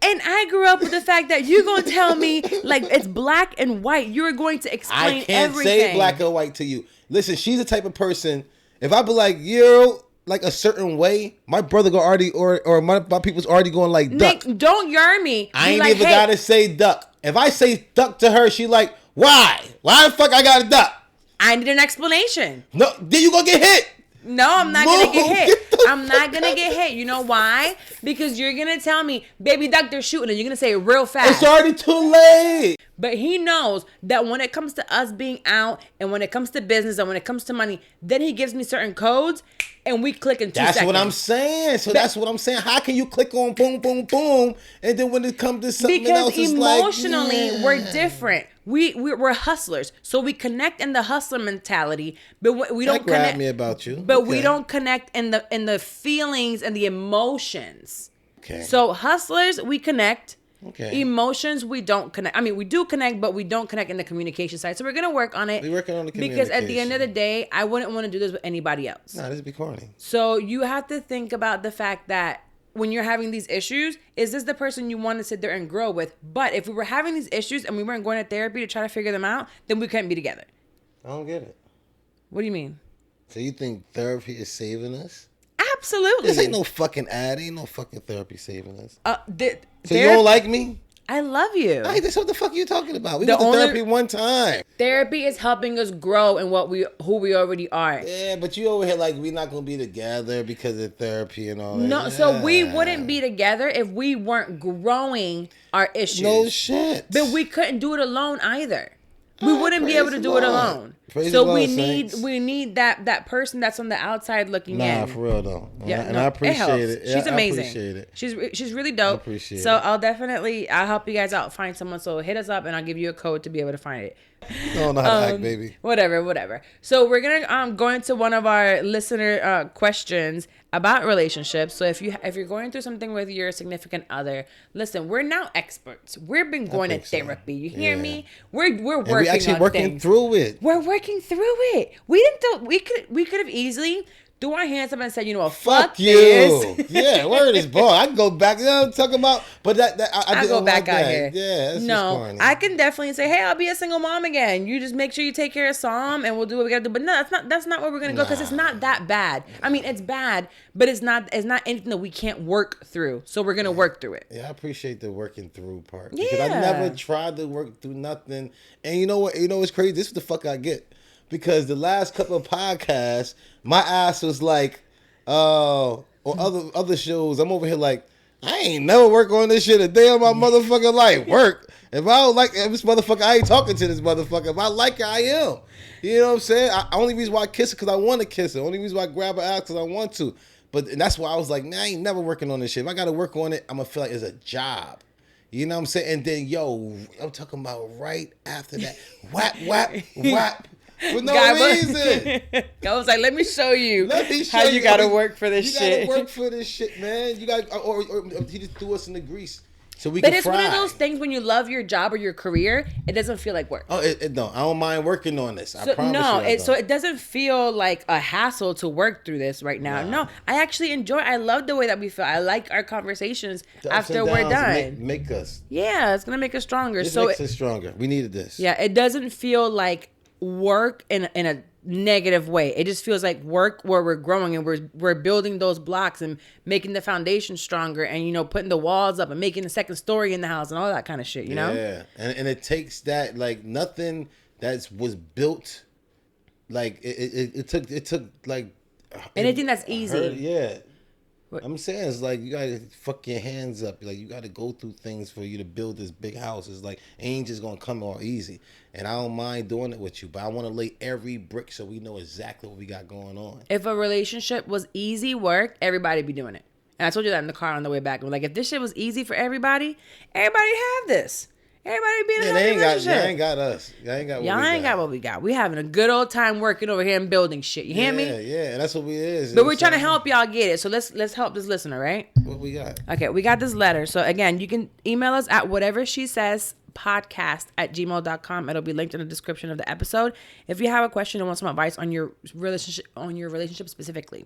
And I grew up with the fact that you're going to tell me like it's black and white. You're going to explain everything. I can't say black or white to you. Listen, she's the type of person, if I be like, you're like a certain way, my brother go already, or my people's already going like duck. Nick, don't yarn me. I ain't even gotta say duck. If I say duck to her, she like, why? Why the fuck I gotta duck? I need an explanation. No, then you gonna get hit. No, I'm not going to get hit. I'm not going to get hit. You know why? Because you're going to tell me, baby duck, they're shooting. And you're going to say it real fast. It's already too late. But he knows that when it comes to us being out, and when it comes to business, and when it comes to money, then he gives me certain codes, and we click in 2 seconds. That's what I'm saying. So that's what I'm saying. How can you click on boom, boom, boom, and then when it comes to something else, it's like... Because emotionally, we're different. We're hustlers, so we connect in the hustler mentality, but we don't connect. Me about you, but we don't connect in the feelings and the emotions. Okay. So hustlers, we connect. Okay. Emotions, we don't connect. I mean, we do connect, but we don't connect in the communication side. So we're gonna work on it. We're working on the communication. Because at the end of the day, I wouldn't want to do this with anybody else. Nah, this would be corny. So you have to think about the fact that when you're having these issues, is this the person you want to sit there and grow with? But if we were having these issues and we weren't going to therapy to try to figure them out, then we couldn't be together. I don't get it. What do you mean? So you think therapy is saving us? Absolutely. This ain't no fucking ad. Ain't no fucking therapy saving us. So you Therapy, don't like me? I love you. Hey, that's what the fuck you talking about. We went to therapy one time. Therapy is helping us grow in who we already are. Yeah, but you over here like we're not gonna be together because of therapy and all that. No, yeah. so we wouldn't be together if we weren't growing our issues. No shit. But we couldn't do it alone either. We wouldn't be able to do it alone. So we need that person that's on the outside looking in. Nah, for real though. Yeah, and I appreciate it. She's amazing. I appreciate it. She's really dope. I appreciate so it. I'll help you guys out find someone. So hit us up and I'll give you a code to be able to find it. I don't know how to act, baby. Whatever. So we're gonna go into one of our listener questions about relationships. So if you're going through something with your significant other, listen, we're now experts. We've been going to therapy. You hear me? We're working. We're actually working through it. We're working through it. We could have easily threw our hands up and said, you know what, fuck you. this. Yeah, word is born. I can go back. You know what I'm talking about? But I go back out here. Yeah, that's no, I can definitely say, hey, I'll be a single mom again. You just make sure you take care of Sam and we'll do what we gotta do. But no, that's not where we're gonna go because it's not that bad. I mean, it's bad, but it's not anything that we can't work through. So we're gonna work through it. Yeah, I appreciate the working through part. Because I never tried to work through nothing. And you know what? You know what's crazy? This is the fuck I get. Because the last couple of podcasts, my ass was like, or other shows, I'm over here like, I ain't never work on this shit a day of my motherfucking life. Work. If I don't like this motherfucker, I ain't talking to this motherfucker. If I like it, I am. You know what I'm saying? Only reason why I kiss her because I want to kiss her. Only reason why I grab her ass because I want to. And that's why I was like, nah, I ain't never working on this shit. If I got to work on it, I'm going to feel like it's a job. You know what I'm saying? And then, I'm talking about right after that, whap. For no reason. I was like, let me show you how you got to work for this shit. You got to work for this shit, man. You got, or he just threw us in the grease so we but can it's fry. One of those things when you love your job or your career, it doesn't feel like work. Oh, no. I don't mind working on this. I promise you. So it doesn't feel like a hassle to work through this right now. No, I actually I love the way that we feel. I like our conversations after we're done. Make us. Yeah, it's going to make us stronger. It makes us stronger. We needed this. Yeah, it doesn't feel like work in a negative way. It just feels like work where we're growing and we're building those blocks and making the foundation stronger and putting the walls up and making the second story in the house and all that kind of shit, you know? Yeah. And it takes that, like, nothing that was built, like it took like anything that's easy. Yeah. What? I'm saying it's like you gotta fuck your hands up. Like you gotta go through things for you to build this big house. It's like it ain't just gonna come all easy. And I don't mind doing it with you, but I want to lay every brick so we know exactly what we got going on. If a relationship was easy work, everybody'd be doing it. And I told you that in the car on the way back. I'm like, if this shit was easy for everybody have this. Everybody be in a relationship. Y'all ain't got us. Y'all ain't got what we got. We having a good old time working over here and building shit. You hear me? Yeah, that's what we is. But we're trying to help y'all get it. So let's help this listener, right? What we got? Okay, we got this letter. So again, you can email us at whatevershesayspodcast@gmail.com. It'll be linked in the description of the episode. If you have a question and want some advice on your relationship specifically.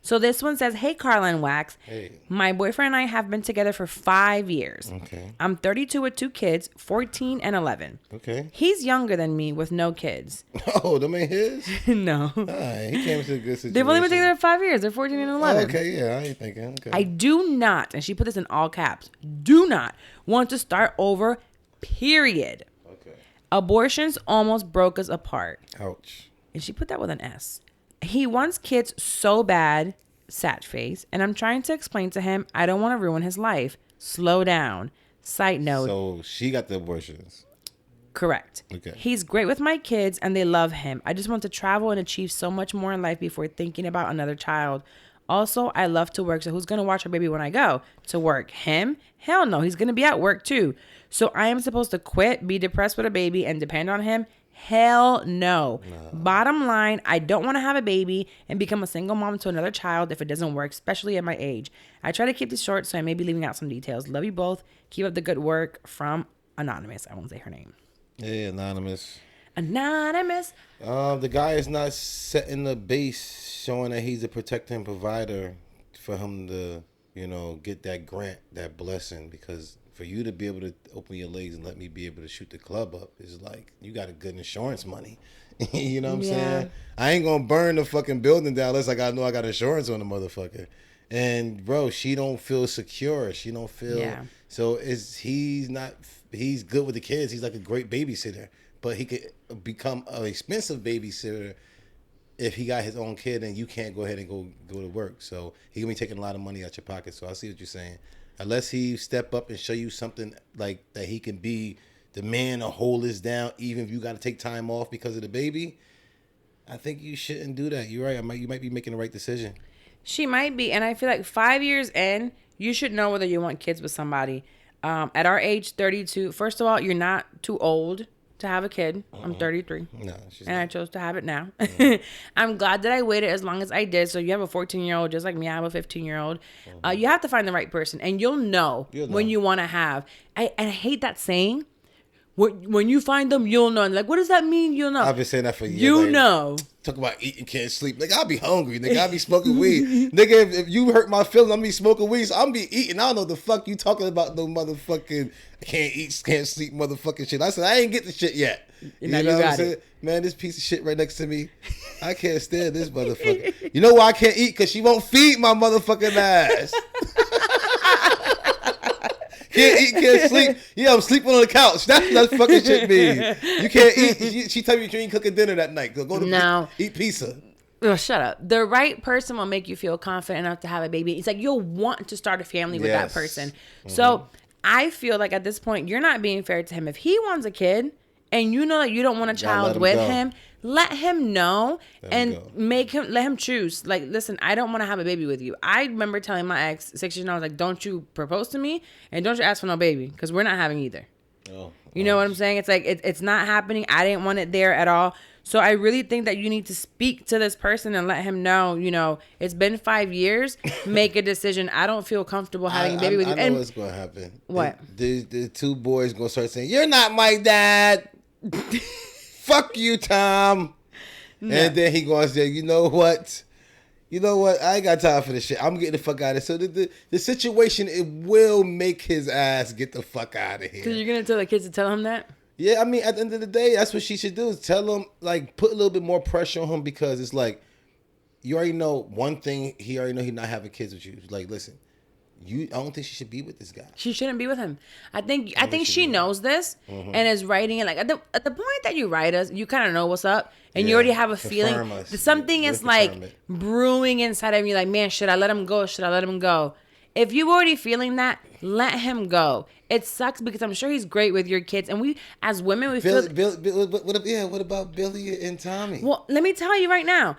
So this one says, hey, Carla and Wax. Hey. My boyfriend and I have been together for 5 years. Okay. I'm 32 with 2 kids, 14 and 11. Okay. He's younger than me with no kids. Oh, them ain't his? No. He came to a good situation. They've only been together for 5 years. They're 14 and 11. Oh, okay, yeah, I ain't thinking. Okay. I do not, and she put this in all caps, do not want to start over, period. Okay. Abortions almost broke us apart. Ouch. And she put that with an S. He wants kids so bad, sad face, and I'm trying to explain to him I don't want to ruin his life. Slow down. Side note. So she got the abortions. Correct. Okay. He's great with my kids and they love him. I just want to travel and achieve so much more in life before thinking about another child. Also, I love to work, so who's going to watch our baby when I go to work? Him? Hell no, he's going to be at work too. So I am supposed to quit, be depressed with a baby, and depend on him? Hell no. Bottom line, I don't want to have a baby and become a single mom to another child if it doesn't work, especially at my age. I try to keep this short, so I may be leaving out some details. Love you both. Keep up the good work. From Anonymous. I won't say her name. Yeah, Anonymous. The guy is not setting the base, showing that he's a protector and provider for him to, get that grant, that blessing. Because for you to be able to open your legs and let me be able to shoot the club up is like, you got a good insurance money. You know what I'm saying? I ain't gonna burn the fucking building down unless I know I got insurance on the motherfucker. And bro, she don't feel secure. She don't feel so. He's good with the kids. He's like a great babysitter, but he could become an expensive babysitter if he got his own kid and you can't go ahead and go to work. So he gonna be taking a lot of money out your pocket. So I see what you're saying. Unless he step up and show you something like that, he can be the man to hold this down, even if you got to take time off because of the baby. I think you shouldn't do that. You're right. You might be making the right decision. She might be, and I feel like 5 years in, you should know whether you want kids with somebody. At our age, 32. First of all, you're not too old to have a kid. I'm 33. No, and I chose to have it now. I'm glad that I waited as long as I did. So you have a 14-year-old just like me. I have a 15-year-old. You have to find the right person, and you'll know when you want to have. And I hate that saying. When you find them, you'll know. And like, what does that mean? You'll know. I've been saying that for years. You know. Talk about eating, can't sleep. Nigga, I'll be hungry. Nigga, I'll be smoking weed. Nigga, if you hurt my feelings, I'm be smoking weed. So I'm be eating. I don't know the fuck you talking about. No motherfucking can't eat, can't sleep, motherfucking shit. I said I ain't get the shit yet. You know what I'm saying? Man, this piece of shit right next to me, I can't stand this motherfucker. You know why I can't eat? Because she won't feed my motherfucking ass. Can't eat, can't sleep. Yeah, I'm sleeping on the couch. That's fucking shit mean. You can't eat. She tell me you ain't cooking dinner that night. Go to eat pizza. Oh, shut up. The right person will make you feel confident enough to have a baby. It's like you'll want to start a family with that person. Mm-hmm. So I feel like at this point, you're not being fair to him. If he wants a kid and you know that you don't want a child with him, let him know and let him choose. Like, listen, I don't want to have a baby with you. I remember telling my ex 6 years ago, I was like, don't you propose to me and don't you ask for no baby because we're not having either. You know what I'm saying? It's like, it's not happening. I didn't want it there at all. So I really think that you need to speak to this person and let him know, you know, it's been 5 years. Make a decision. I don't feel comfortable having a baby with you. I know what's going to happen. What? The two boys going to start saying, you're not my dad. Fuck you, Tom. No. And then he going to say, you know what? I ain't got time for this shit. I'm getting the fuck out of here. So the situation, it will make his ass get the fuck out of here. So you're going to tell the kids to tell him that? Yeah, I mean, at the end of the day, that's what she should do is tell him, like, put a little bit more pressure on him because it's like, you already know one thing. He already know he's not having kids with you. Like, listen, I don't think she should be with this guy. She shouldn't be with him. I think she knows this and is writing it. Like, at the point that you write us, you kind of know what's up and you already have a feeling. Something is like brewing inside of you. Like, man, should I let him go? Should I let him go? If you're already feeling that, let him go. It sucks because I'm sure he's great with your kids. And we, as women, we feel... What about Billy and Tommy? Well, let me tell you right now.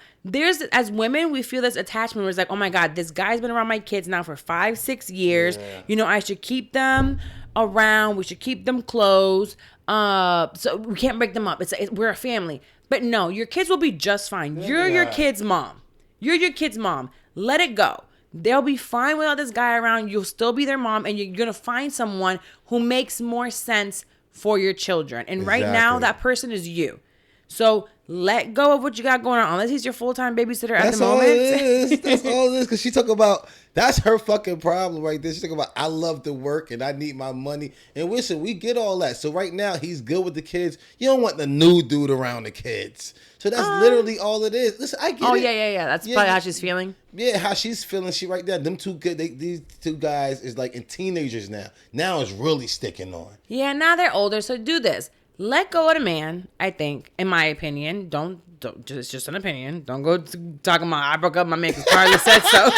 As women, we feel this attachment where it's like, oh my God, this guy's been around my kids now for 5-6 years. Yeah. You know, I should keep them around. We should keep them close. So we can't break them up. We're a family. But no, your kids will be just fine. You're your kid's mom. You're your kid's mom. Let it go. They'll be fine without this guy around. You'll still be their mom, and you're going to find someone who makes more sense for your children. And right now, that person is you. So let go of what you got going on, unless he's your full-time babysitter at the moment. That's all it is. Because she talk about, that's her fucking problem right there. She talk about, I love to work and I need my money. And listen, we get all that. So right now, he's good with the kids. You don't want the new dude around the kids. So that's literally all it is. Listen, I get it. Oh, yeah. That's probably how she's feeling. Yeah, how she's feeling. She right there. Them two good. These two guys is like in teenagers now. Now it's really sticking on. Yeah, now they're older. So do this. Let go of the man, I think, in my opinion. Don't just an opinion. Don't go talking about, I broke up with my man because Carla said so.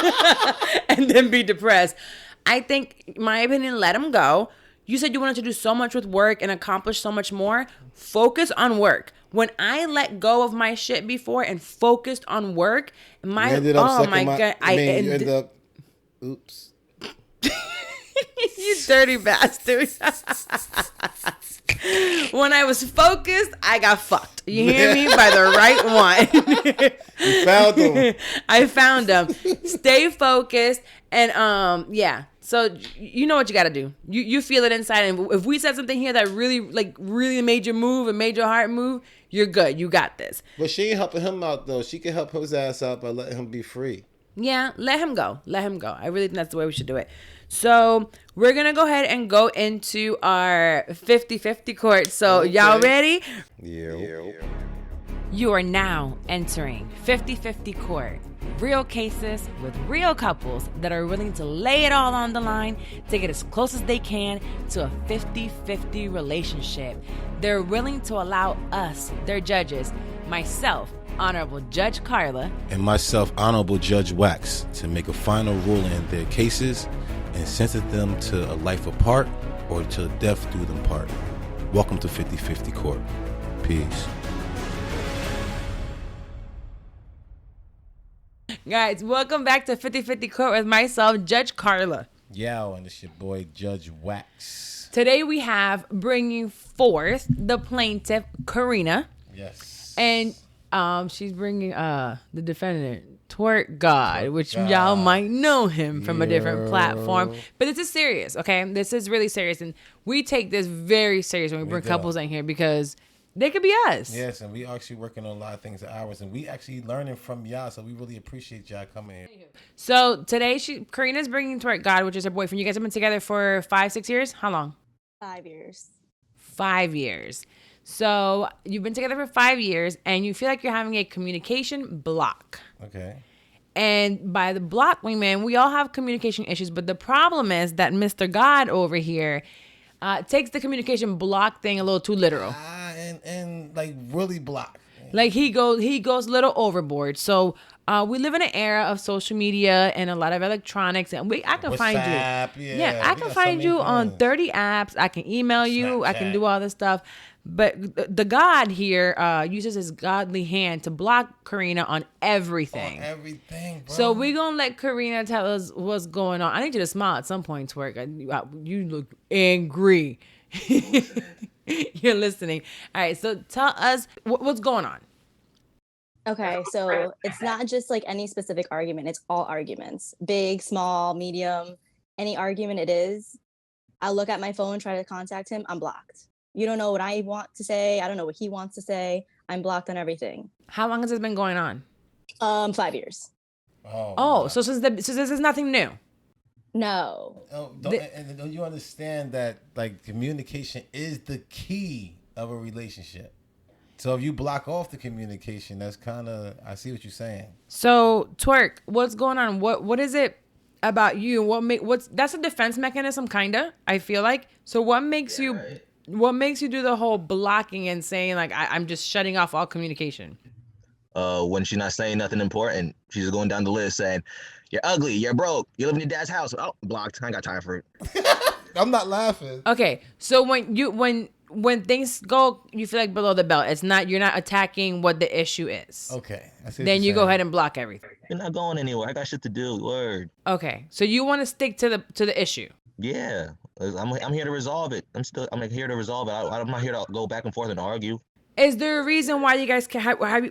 And then be depressed. I think, my opinion, let him go. You said you wanted to do so much with work and accomplish so much more. Focus on work. When I let go of my shit before and focused on work, you ended up, oops. You dirty bastard. When I was focused, I got fucked. You hear me? By the right one. You found them. I found them. Stay focused. And yeah. So you know what you got to do. You feel it inside. And if we said something here that really made you move and made your heart move, you're good. You got this. But she ain't helping him out, though. She can help his ass out by letting him be free. Yeah, let him go. Let him go. I really think that's the way we should do it. So we're going to go ahead and go into our 50-50 court. So y'all ready? Yeah. You are now entering 50-50 court. Real cases with real couples that are willing to lay it all on the line to get as close as they can to a 50-50 relationship. They're willing to allow us, their judges, myself, Honorable Judge Carla, and myself, Honorable Judge Wax, to make a final ruling in their cases and sentence them to a life apart or to death do them part. Welcome to 50-50 court. Peace. Guys, welcome back to 50-50 Court with myself, Judge Carla. Yo, and it's your boy, Judge Wax. Today we have bringing forth the plaintiff, Karina. Yes. And she's bringing the defendant, Twerk God, which y'all might know him from a different platform. But this is serious, okay? This is really serious. And we take this very serious when we bring couples in here because they could be us. Yes, and we actually working on a lot of things at ours, and we actually learning from y'all, so we really appreciate y'all coming in. So today, Karina's bringing Twerk God, which is her boyfriend. You guys have been together for 5-6 years? How long? 5 years. 5 years. So you've been together for 5 years, and you feel like you're having a communication block. Okay. And by the block, we all have communication issues, but the problem is that Mr. God over here takes the communication block thing a little too literal. And like really block. Like he goes a little overboard. So we live in an era of social media and a lot of electronics, and I can find you. Yeah, I can find you on 30 apps. I can email you. Snapchat. I can do all this stuff. But the God here uses his godly hand to block Karina on everything. On everything, bro. So we're going to let Karina tell us what's going on. I need you to smile at some point, Twerk. You look angry. You're listening. All right, so tell us what's going on. Okay, so it's not just like any specific argument. It's all arguments. Big, small, medium, any argument it is. I look at my phone, try to contact him. I'm blocked. You don't know what I want to say. I don't know what he wants to say. I'm blocked on everything. How long has this been going on? 5 years. So this is nothing new. No. Don't you understand that like communication is the key of a relationship? So if you block off the communication, that's kind of, I see what you're saying. So Twerk, what's going on? What is it about you? That's a defense mechanism, kinda, I feel like. So what makes you do the whole blocking and saying like I'm just shutting off all communication? When she's not saying nothing important, she's just going down the list saying, "You're ugly, you're broke, you live in your dad's house." Oh, blocked. I ain't got time for it. I'm not laughing. Okay, so when things go, you feel like below the belt. You're not attacking what the issue is. Okay. Then you go ahead and block everything. You're not going anywhere. I got shit to do. Word. Okay, so you want to stick to the issue. Yeah, I'm here to resolve it. I'm here to resolve it. I'm not here to go back and forth and argue. Is there a reason why you guys can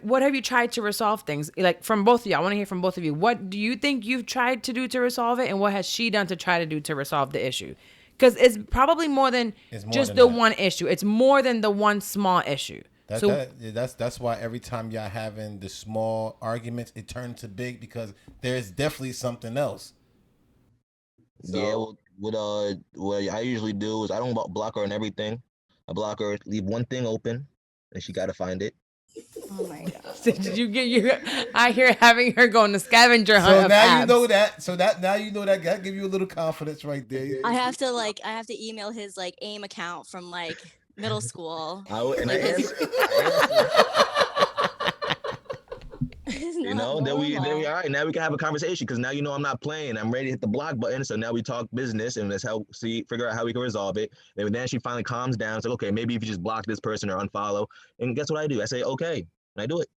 what have you tried to resolve things? Like from both of you, I want to hear from both of you. What do you think you've tried to do to resolve it, and what has she done to try to do to resolve the issue? Because it's probably more than just the one issue. It's more than the one small issue. That's why every time y'all having the small arguments, it turns to big because there's definitely something else. So, yeah, what I usually do is I don't block her on everything. I block her, leave one thing open, and she got to find it. Oh my god! Did you get I hear having her going to scavenger hunt. So now you know that. Now you know that. That give you a little confidence right there. I have to email his like AIM account from like middle school. Then we all right. Now we can have a conversation because now you know I'm not playing. I'm ready to hit the block button. So now we talk business and let's figure out how we can resolve it. And then she finally calms down. It's like, okay, maybe if you just block this person or unfollow. And guess what I do? I say, okay, and I do it.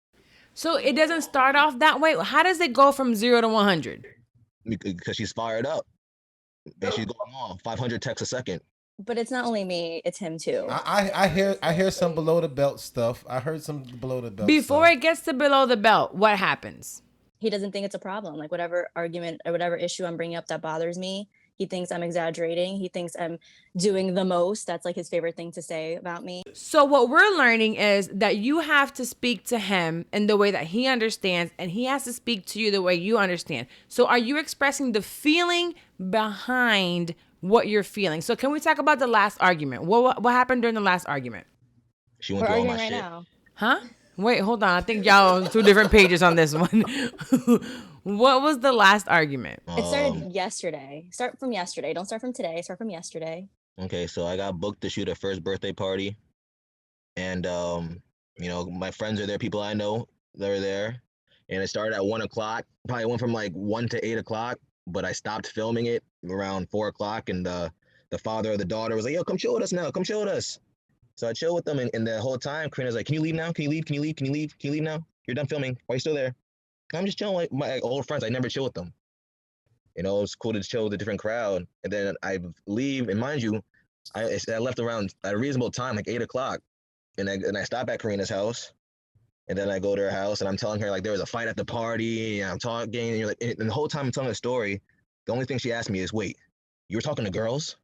So it doesn't start off that way. How does it go from 0 to 100? Because she's fired up and she's going on 500 texts a second. But it's not only me; it's him too. I hear some below the belt stuff. I heard some below the belt. Before it gets to below the belt, what happens? He doesn't think it's a problem. Like whatever argument or whatever issue I'm bringing up that bothers me, He thinks I'm exaggerating. He thinks I'm doing the most. That's like his favorite thing to say about me. So what we're learning is that you have to speak to him in the way that he understands, and he has to speak to you the way you understand. So are you expressing the feeling behind what you're feeling? So can we talk about the last argument? What happened during the last argument? She went through all my shit. Now. Huh? Wait, hold on. I think y'all on 2 different pages on this one. What was the last argument? It started yesterday. Start from yesterday. Don't start from today. Start from yesterday. Okay, so I got booked to shoot a first birthday party. And, you know, my friends are there, people I know, they're there. And it started at 1 o'clock. Probably went from like 1 to 8 o'clock, but I stopped filming it around 4 o'clock. And the father or the daughter was like, yo, come chill with us now. Come chill with us. So I chill with them. And the whole time, Karina's like, can you leave now? Can you leave? Can you leave? Can you leave? Can you leave now? You're done filming. Why are you still there? I'm just chilling with my old friends. I never chill with them. You know, it's cool to chill with a different crowd. And then I leave. And mind you, I left around at a reasonable time, like 8 o'clock. And I stop at Karina's house. And then I go to her house and I'm telling her like there was a fight at the party. And I'm talking. And you're like, and the whole time I'm telling the story, the only thing she asked me is, wait, you were talking to girls?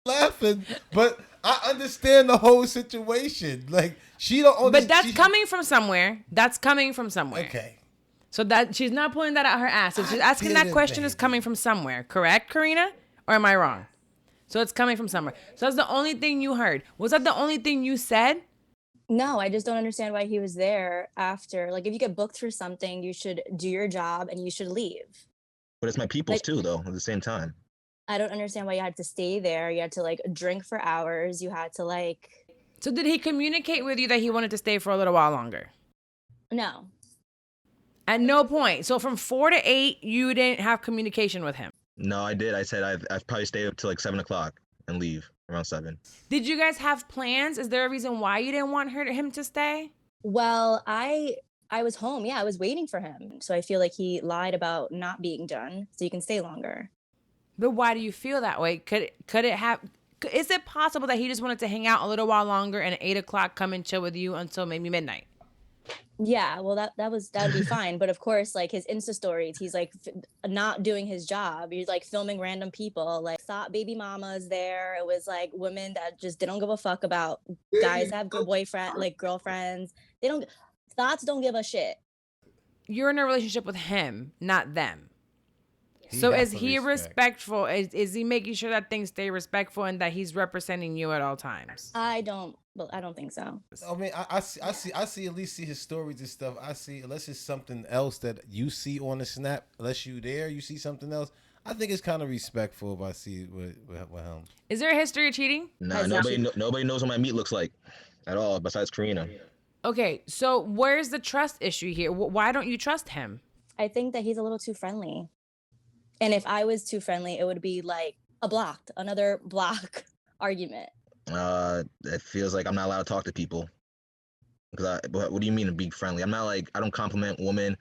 Laughing, but I understand the whole situation. Like she don't. But that's coming from somewhere. That's coming from somewhere. Okay. So that she's not pulling that out her ass. So she's asking that question is coming from somewhere, correct, Karina? Or am I wrong? So it's coming from somewhere. So that's the only thing you heard. Was that the only thing you said? No, I just don't understand why he was there after. Like, if you get booked for something, you should do your job and you should leave. But it's my people's too, though, at the same time. I don't understand why you had to stay there. You had to like drink for hours. You had to like. So did he communicate with you that he wanted to stay for a little while longer? No. At no point. So from 4 to 8, you didn't have communication with him? No, I did. I said I'd probably stay up till like 7 o'clock and leave around 7. Did you guys have plans? Is there a reason why you didn't want him to stay? Well, I was home. Yeah, I was waiting for him. So I feel like he lied about not being done so you can stay longer. But why do you feel that way? Could it have? Is it possible that he just wanted to hang out a little while longer and at 8 o'clock come and chill with you until maybe midnight? Yeah, well, that would be fine. But of course, like his Insta stories, he's like not doing his job. He's like filming random people, like thought baby mamas there. It was like women that just didn't give a fuck about guys that have good boyfriend, like girlfriends. Thoughts don't give a shit. You're in a relationship with him, not them. So is he respectful? Is he making sure that things stay respectful and that he's representing you at all times? I don't think so. I mean, I see at least see his stories and stuff. I see, unless it's something else that you see on the snap, unless you there, you see something else. I think it's kind of respectful if I see with him. Is there a history of cheating? Nah, nobody knows what my meat looks like at all besides Karina. Okay, so where's the trust issue here? Why don't you trust him? I think that he's a little too friendly. And if I was too friendly, it would be like another block argument. It feels like I'm not allowed to talk to people. What do you mean to be friendly? I'm not like, I don't compliment women.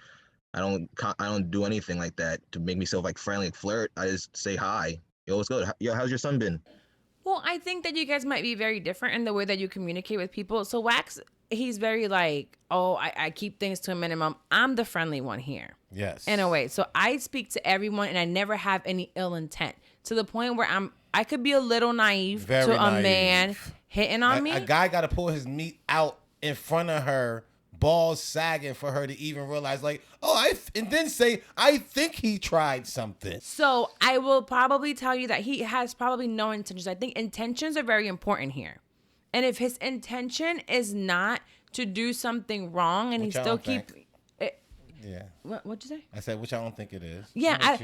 I don't do anything like that to make myself like friendly, like flirt. I just say hi. Yo, what's good? Yo, how's your son been? Well, I think that you guys might be very different in the way that you communicate with people. So Wax, he's very like, oh, I keep things to a minimum. I'm the friendly one here. Yes. In a way. So I speak to everyone and I never have any ill intent to the point where I could be a little naive to a man hitting on me. A guy got to pull his meat out in front of her, balls sagging for her to even realize like, and then say, I think he tried something. So I will probably tell you that he has probably no intentions. I think intentions are very important here. And if his intention is not to do something wrong and he still keep... Yeah. What'd you say? I said, which I don't think it is. Yeah.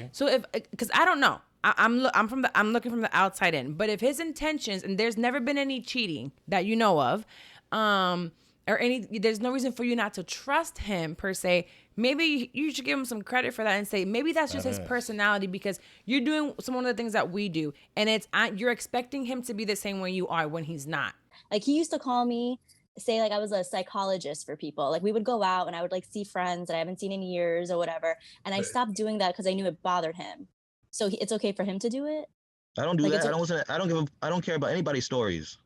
Because I don't know. I'm looking from the outside in. But if his intentions, and there's never been any cheating that you know of, there's no reason for you not to trust him per se. Maybe you should give him some credit for that and say maybe that's just his personality because you're doing one of the things that we do, and you're expecting him to be the same way you are when he's not. Like he used to call me. Say like I was a psychologist for people. Like we would go out and I would like see friends that I haven't seen in years or whatever. And I stopped doing that because I knew it bothered him. So it's okay for him to do it. I don't do that. I don't care about anybody's stories.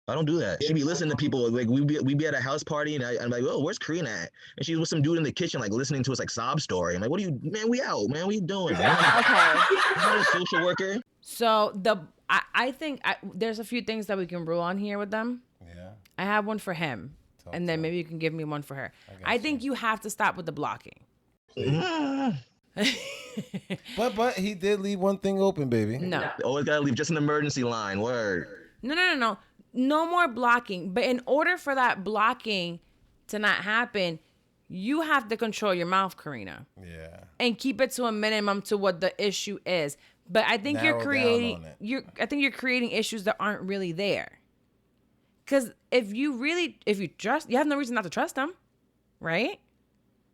I don't do that. She be listening to people. Like we be at a house party, and I'm like, oh, where's Karina at? And she's with some dude in the kitchen, like listening to us like sob story. I'm like, what are you, man? We out, man. What are you doing? Okay. You're not a social worker. So I think there's a few things that we can rule on here with them. Yeah. I have one for him, and then maybe you can give me one for her. I think you have to stop with the blocking. But he did leave one thing open, baby. No. Always gotta leave just an emergency line. Word. No. No more blocking. But in order for that blocking to not happen, you have to control your mouth, Karina. Yeah. And keep it to a minimum to what the issue is. But I think you're creating issues that aren't really there. Because if you trust, you have no reason not to trust them, right?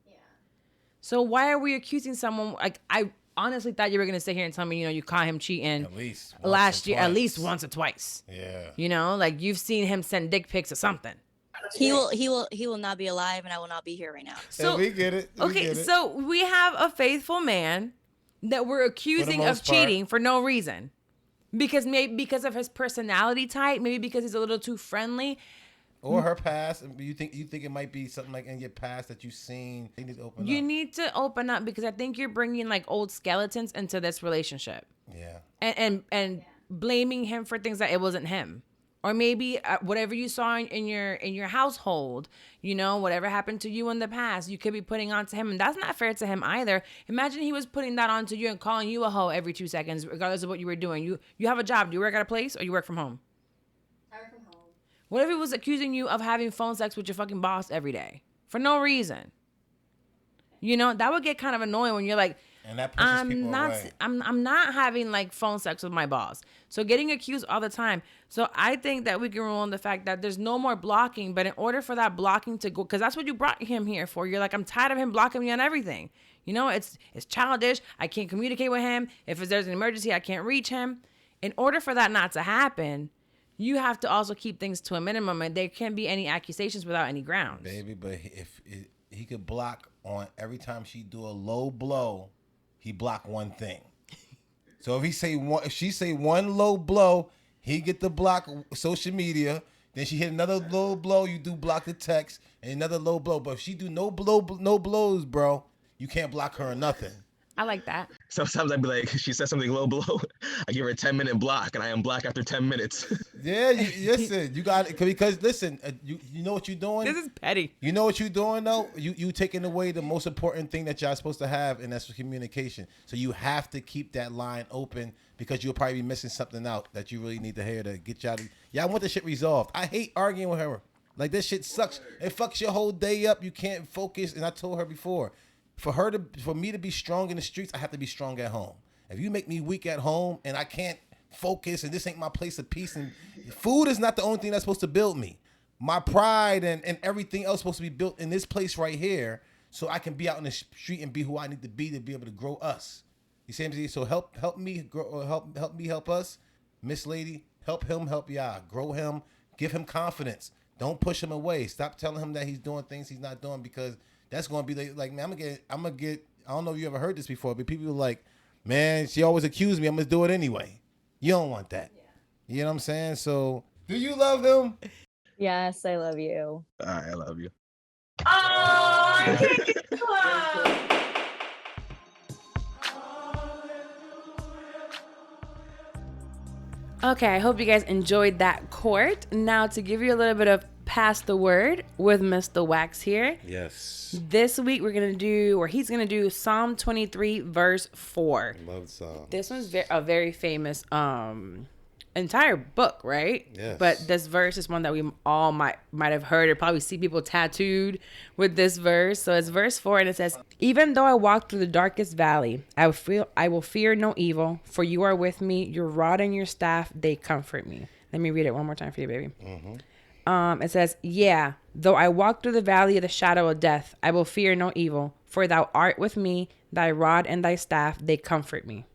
Yeah. So why are we accusing someone? Like, I honestly thought you were gonna sit here and tell me, you caught him cheating at least last year, at least once or twice. Yeah. Like you've seen him send dick pics or something. He will not be alive, and I will not be here right now. So we get it. So we have a faithful man that we're accusing of cheating for no reason. Because maybe because of his personality type, maybe because he's a little too friendly. Or her past. You think it might be something like in your past that you've seen. You need to open up. You need to open up because I think you're bringing like old skeletons into this relationship. Yeah. And blaming him for things that it wasn't him. Or maybe whatever you saw in your household, whatever happened to you in the past, you could be putting onto him. And that's not fair to him either. Imagine he was putting that onto you and calling you a hoe every 2 seconds, regardless of what you were doing. You have a job. Do you work at a place or you work from home? I work from home. What if he was accusing you of having phone sex with your fucking boss every day for no reason? That would get kind of annoying when you're like, and that pushes people away. I'm not having like phone sex with my boss. So getting accused all the time. So I think that we can rule on the fact that there's no more blocking. But in order for that blocking to go, because that's what you brought him here for. You're like, I'm tired of him blocking me on everything. It's childish. I can't communicate with him. If there's an emergency, I can't reach him. In order for that not to happen, you have to also keep things to a minimum, and there can't be any accusations without any grounds. Baby, but if he could block on every time she do a low blow, he block one thing. So if she say one low blow, he get the block social media. Then she hit another low blow, you do block the text, and another low blow. But if she do no blows, bro, you can't block her or nothing. I like that. Sometimes I'd be like, she says something low blow, I give her a 10-minute block, and I am blocked after 10 minutes. Yeah, listen, you got it. Because listen, you know what you're doing? This is petty. You know what you're doing, though? You taking away the most important thing that y'all supposed to have, and that's communication. So you have to keep that line open because you'll probably be missing something out that you really need to hear to get y'all. Y'all want this shit resolved. I hate arguing with her. Like, this shit sucks. It fucks your whole day up. You can't focus. And I told her before, for me to be strong in the streets, I have to be strong at home. If you make me weak at home and I can't focus and this ain't my place of peace, and food is not the only thing that's supposed to build me. My pride and everything else supposed to be built in this place right here, so I can be out in the street and be who I need to be able to grow us. You see what I'm saying? So help me grow, help me help us, Miss Lady. Help him help y'all. Grow him. Give him confidence. Don't push him away. Stop telling him that he's doing things he's not doing, because that's gonna be like man, I'm gonna get. I don't know if you ever heard this before, but people are like, man, she always accused me. I'm gonna do it anyway. You don't want that. Yeah. You know what I'm saying? So, do you love him? Yes, I love you. All right, I love you. Oh, I can't get close. Okay, I hope you guys enjoyed that court. Now, to give you a little bit of pass the word with Mr. Wax here. Yes. This week he's gonna do Psalm 23 verse 4. Love the song. This one's a very famous entire book, right? Yes. But this verse is one that we all might have heard or probably see people tattooed with this verse. So it's verse 4, and it says, "Even though I walk through the darkest valley, I will fear no evil, for you are with me. Your rod and your staff, they comfort me." Let me read it one more time for you, baby. Mm-hmm. It says, "Yeah, though I walk through the valley of the shadow of death, I will fear no evil, for thou art with me, thy rod and thy staff, they comfort me."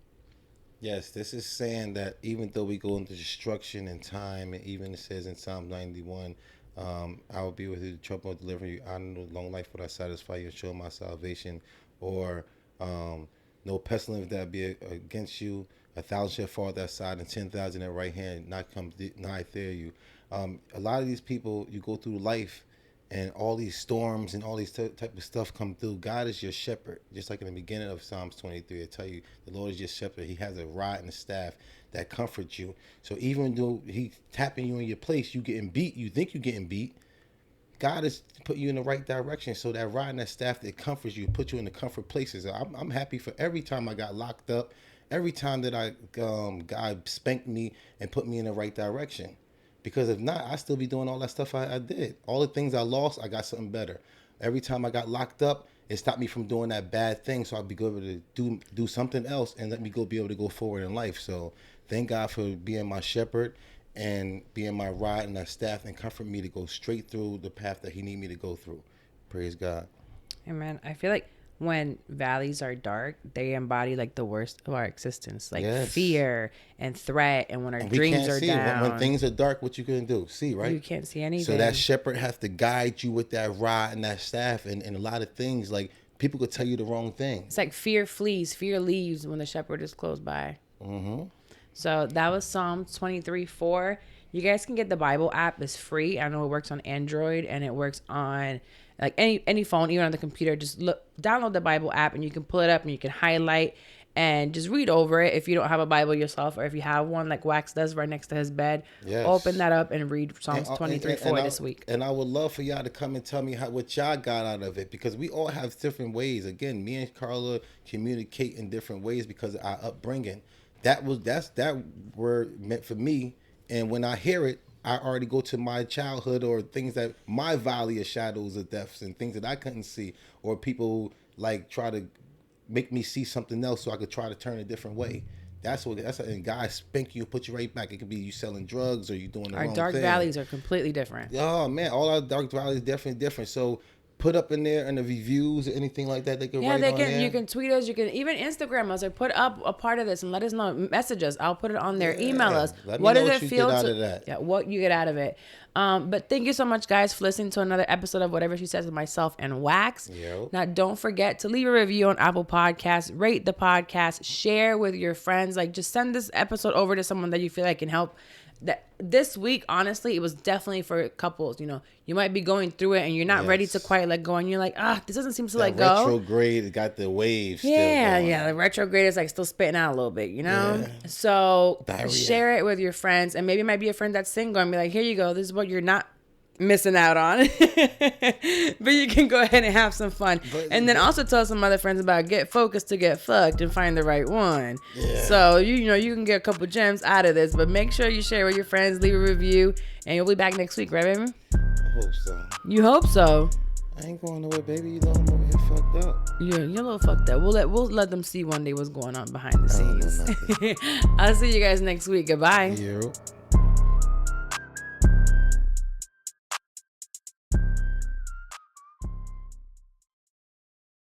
Yes, this is saying that even though we go into destruction and time, and even it says in Psalm 91, I will be with you, the trouble of delivering you, honor, long life will I satisfy you and show my salvation, or no pestilence that be against you, 1,000 shall fall at that side, and 10,000 at right hand, not come nigh near you. A lot of these people, you go through life, and all these storms and all these type of stuff come through. God is your shepherd. Just like in the beginning of Psalms 23, I tell you, the Lord is your shepherd. He has a rod and a staff that comforts you. So even though he's tapping you in your place, you getting beat, you think you're getting beat, God has put you in the right direction. So that rod and that staff that comforts you, put you in the comfort places. I'm happy for every time I got locked up, every time that God spanked me and put me in the right direction. Because if not, I'd still be doing all that stuff I did. All the things I lost, I got something better. Every time I got locked up, it stopped me from doing that bad thing. So I'd be able to do something else and let me be able to go forward in life. So thank God for being my shepherd and being my rod and that staff and comfort me to go straight through the path that he need me to go through. Praise God. Amen. I feel like when valleys are dark, they embody like the worst of our existence, like fear and threat, and when our dreams are down. When things are dark, what you gonna do? See, right? You can't see anything. So that shepherd has to guide you with that rod and that staff, and a lot of things, like people could tell you the wrong thing. It's like fear flees, fear leaves when the shepherd is close by. Mm-hmm. So that was Psalm 23:4. You guys can get the Bible app. It's free. I know it works on Android and it works on like any phone, even on the computer. Just download the Bible app and you can pull it up and you can highlight and just read over it. If you don't have a Bible yourself, or if you have one like Wax does right next to his bed, open that up and read Psalms 23:4 this week. And I would love for y'all to come and tell me what y'all got out of it, because we all have different ways. Again, me and Carla communicate in different ways because of our upbringing. That word meant for me, and when I hear it, I already go to my childhood or things that my valley of shadows of deaths and things that I couldn't see, or people like try to make me see something else so I could try to turn a different way. And guys spank you and put you right back. It could be you selling drugs or you doing the wrong thing. Our dark valleys are completely different. Oh man, all our dark valleys definitely different. So put up in there in the reviews or anything like that. They can write on there. You can tweet us. You can even Instagram us or put up a part of this and let us know. Message us. I'll put it on there. Email us. What does it feel out of that? Yeah, what you get out of it. But thank you so much, guys, for listening to another episode of Whatever She Says with myself and Wax. Yep. Now, don't forget to leave a review on Apple Podcasts. Rate the podcast. Share with your friends. Like, just send this episode over to someone that you feel like can help. That this week, honestly, it was definitely for couples. You know, you might be going through it and you're not ready to quite let go, and you're like, this doesn't seem to let go. Retrograde got the waves. Yeah. The retrograde is like still spitting out a little bit, you know. Yeah. So share it with your friends, and maybe it might be a friend that's single, and be like, here you go. This is what you're not missing out on. But you can go ahead and have some fun. And then also tell some other friends about get focused to get fucked and find the right one. Yeah. So you know you can get a couple gems out of this, but make sure you share with your friends, leave a review, and you'll be back next week, right, baby? I hope so. You hope so. I ain't going nowhere, baby. You know I'm over here fucked up. You're a little fucked up. We'll let them see one day what's going on behind the scenes. I'll see you guys next week. Goodbye. Yeah.